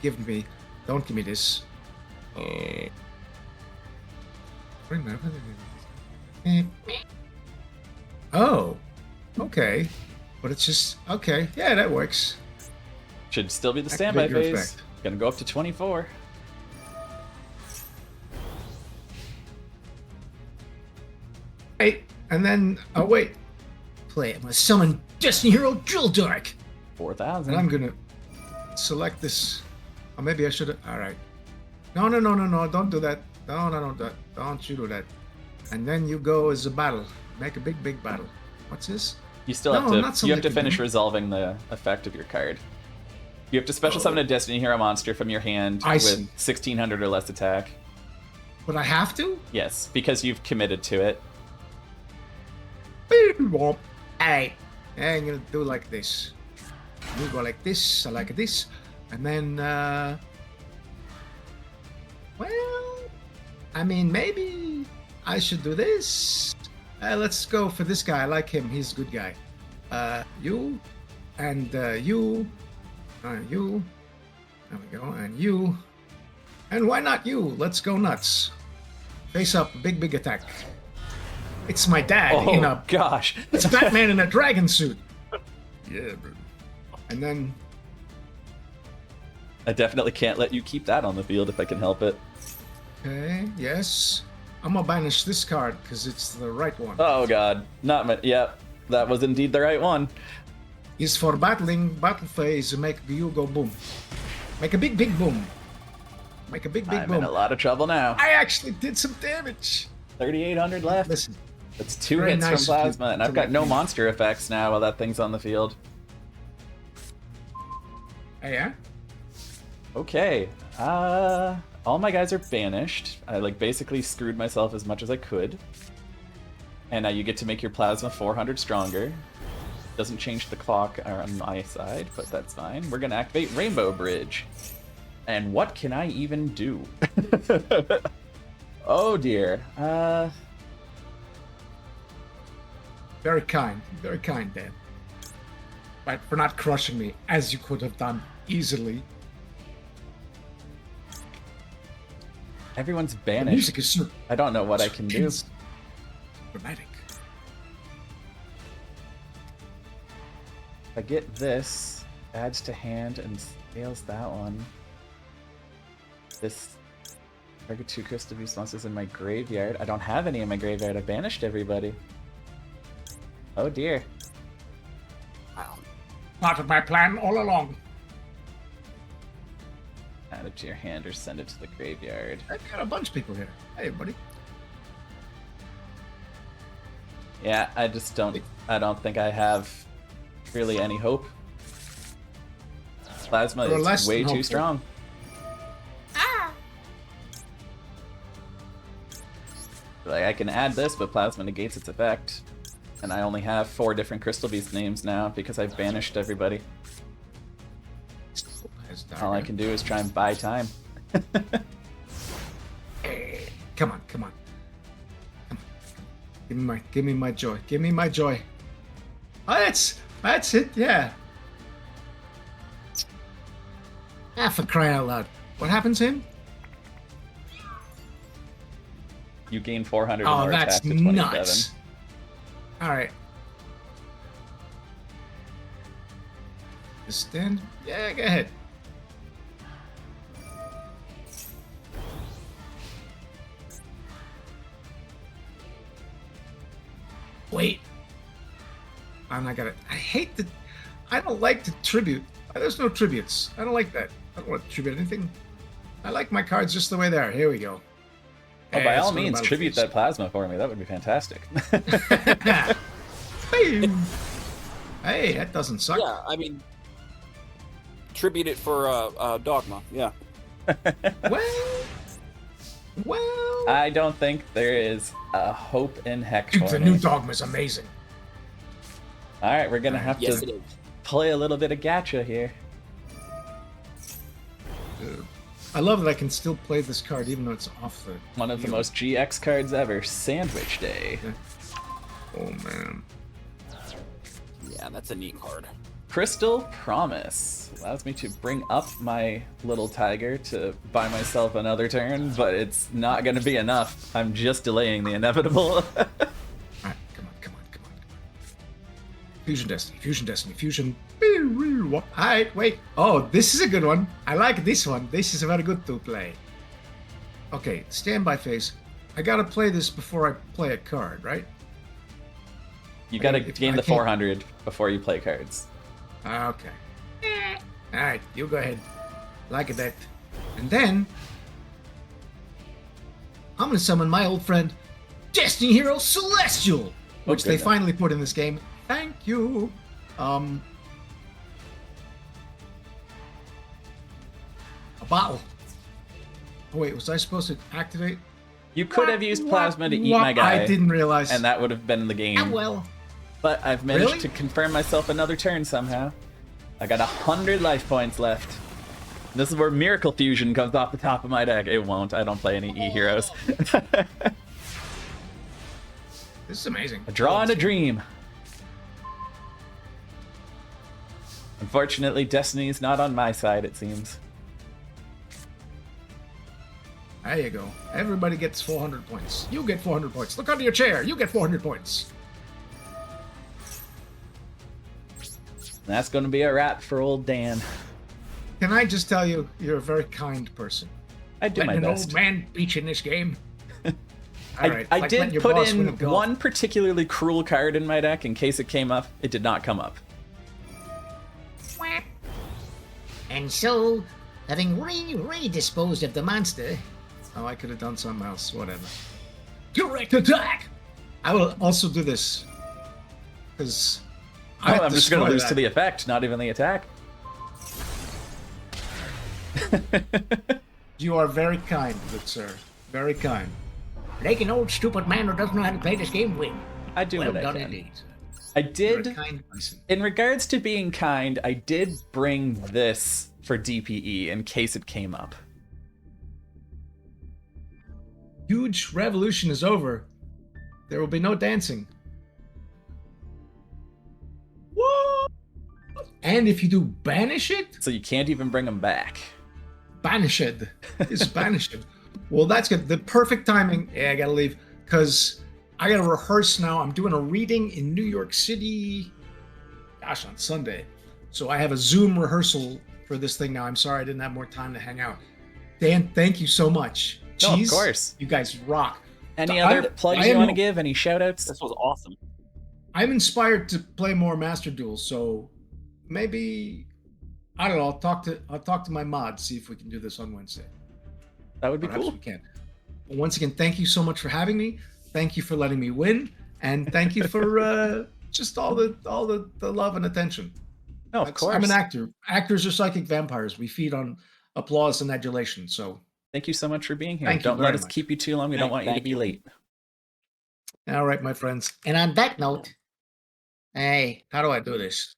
Give it to me. Don't give me this. Oh, okay. But it's just okay. Yeah, that works. Should still be the standby Activate your phase. effect. Gonna go up to 24. Hey, and then wait. Play. I'm gonna summon Destiny Hero Drill Dark, 4,000. and I'm gonna select this. Or maybe I should. All right. No! Don't do that. No! Don't you do that. And then you go as a battle. Make a big battle. What's this? You still No, have not to. You something have to I can finish do. resolving the effect of your card. You have to special summon a Destiny Hero monster from your hand I with see. 1,600 or less attack. But I have to. Yes, because you've committed to it. All right. I'm gonna do like this. You go like this. I like this, and then. Well, I mean, maybe I should do this. Let's go for this guy. I like him. He's a good guy. You, and you, you. There we go. And you, and why not you? Let's go nuts. Face up, big attack. It's my dad in Oh a. gosh. It's Batman in a dragon suit. Yeah, bro. And then. I definitely can't let you keep that on the field if I can help it. Okay, yes. I'm gonna banish this card because it's the right one. Oh god. Not my. Yep. That was indeed the right one. Is for battling, battle phase, make you go boom. Make a big boom. Make a big I'm boom. in a lot of trouble now. I actually did some damage. 3,800 left. Listen, That's 2 very hits nice from of you plasma, and to I've got let no me- monster effects now while that thing's on the field. oh, yeah? Okay. All my guys are banished. I basically screwed myself as much as I could. And now you get to make your plasma 400 stronger. Doesn't change the clock on my side, but that's fine. We're gonna activate Rainbow Bridge. And what can I even do? Oh dear. Very kind, Dan. But for not crushing me, as you could have done easily. Everyone's The banished. music is so I don't know what I can do. dramatic. If I get this, adds to hand and scales that one. This target 2 crystal beast monsters in my graveyard. I don't have any in my graveyard. I banished everybody. Oh dear. Wow. Part of my plan all along. Add it to your hand or send it to the graveyard. I've got a bunch of people here. Hey, buddy. Yeah, I just don't. I don't think I have really any hope. Plasma You're is less way than too hopeful. strong. Like, I can add this, but plasma negates its effect. And I only have 4 different Crystal Beast names now because I've banished everybody. All I can do is try and buy time. Hey, come on. Come on. Give me my joy. Give me my joy. Oh, that's it. Yeah. Ah, for crying out loud. What happens to him? You gain 400 Oh, more that's attack to 27. nuts. All right. Just stand. Yeah, go ahead. Wait. And I got it. I hate the. I don't like the tribute. There's no tributes. I don't like that. I don't want to tribute anything. I like my cards just the way they are. Here we go. Oh, Hey, by that's all what means, about tribute this. that plasma for me. That would be fantastic. Boom. Hey, that doesn't suck. Yeah, I mean, tribute it for Dogma. Yeah. Well. I don't think there is a hope in heck Dude, for the me. new Dogma is amazing. All right, we're gonna have Yes, to it is. play a little bit of gacha here. I love that I can still play this card even though it's off the. One of the field. most GX cards ever, Sandwich Day. Oh man. Yeah, that's a neat card. Crystal Promise allows me to bring up my little tiger to buy myself another turn, but it's not going to be enough. I'm just delaying the inevitable. Alright, come on. Fusion Destiny. Fusion. Alright, wait. Oh, this is a good one. I like this one. This is very good to play. Okay, standby phase. I gotta play this before I play a card, right? You got to If gain I the can't- 400 before you play cards. Okay. Alright, you go ahead. Like that. And then I'm gonna summon my old friend Destiny Hero Celestial, which they goodness. finally put in this game. Thank you. A bottle. Oh wait, was I supposed to activate? You could have used plasma to eat my guy, I didn't realize. and that would have been the game. Ah, well. But I've managed Really? to confirm myself another turn somehow. I got 100 life points left. This is where Miracle Fusion comes off the top of my deck. It won't. I don't play any E heroes. This is amazing. A draw and a dream. Unfortunately, Destiny is not on my side, it seems. There you go. Everybody gets 400 points. You get 400 points. Look under your chair. You get 400 points. That's going to be a wrap for old Dan. Can I just tell you, you're a very kind person. I do my Letting an best. old man beat you in this game. All right. I Like did letting your put boss win a in golf. one particularly cruel card in my deck in case it came up. It did not come up. And so, having disposed of the monster, Oh, I could have done something else. Whatever. Direct attack! I will also do this. Because I'm just going to lose to the effect, not even the attack. You are very kind, good sir. Very kind. like an old stupid man who doesn't know how to play this game win. I do Well what I done can. indeed. I You're a did, kind person. in regards to being kind, I did bring this for DPE in case it came up. Huge revolution is over. There will be no dancing. What? And if you do banish it, So you can't even bring them back. banish it. It's banish it. Well, that's good. The perfect timing. Yeah, I gotta leave because I gotta rehearse now. I'm doing a reading in New York City. Gosh, on Sunday. So I have a Zoom rehearsal for this thing now. I'm sorry I didn't have more time to hang out. Dan, thank you so much. No, of Jeez, course. you guys rock. Any I- other plugs I you am- want to give? Any shout outs? This was awesome. I'm inspired to play more Master Duels, so maybe I don't know. I'll talk to my mod, see if we can do this on Wednesday. That would be Perhaps cool. we can. But once again, thank you so much for having me. Thank you for letting me win, and thank you for just all the love and attention. No, of course. I'm an actor. Actors are psychic vampires. We feed on applause and adulation. So, Thank you so much for being here. Thank you Don't let very us much. keep you too long. We don't want you to Thank be you. late. all right, my friends. And on that note, hey, how do I do this?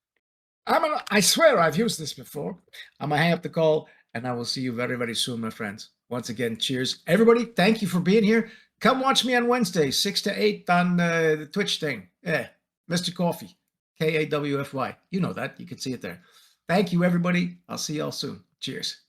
I swear I've used this before. I'm gonna hang up the call, and I will see you very, very soon, my friends. Once again, cheers, everybody. Thank you for being here. Come watch me on Wednesday, 6 to 8 on the Twitch thing. Yeah, Mr. Coffee, KAWFY. You know that. You can see it there. Thank you, everybody. I'll see y'all soon. Cheers.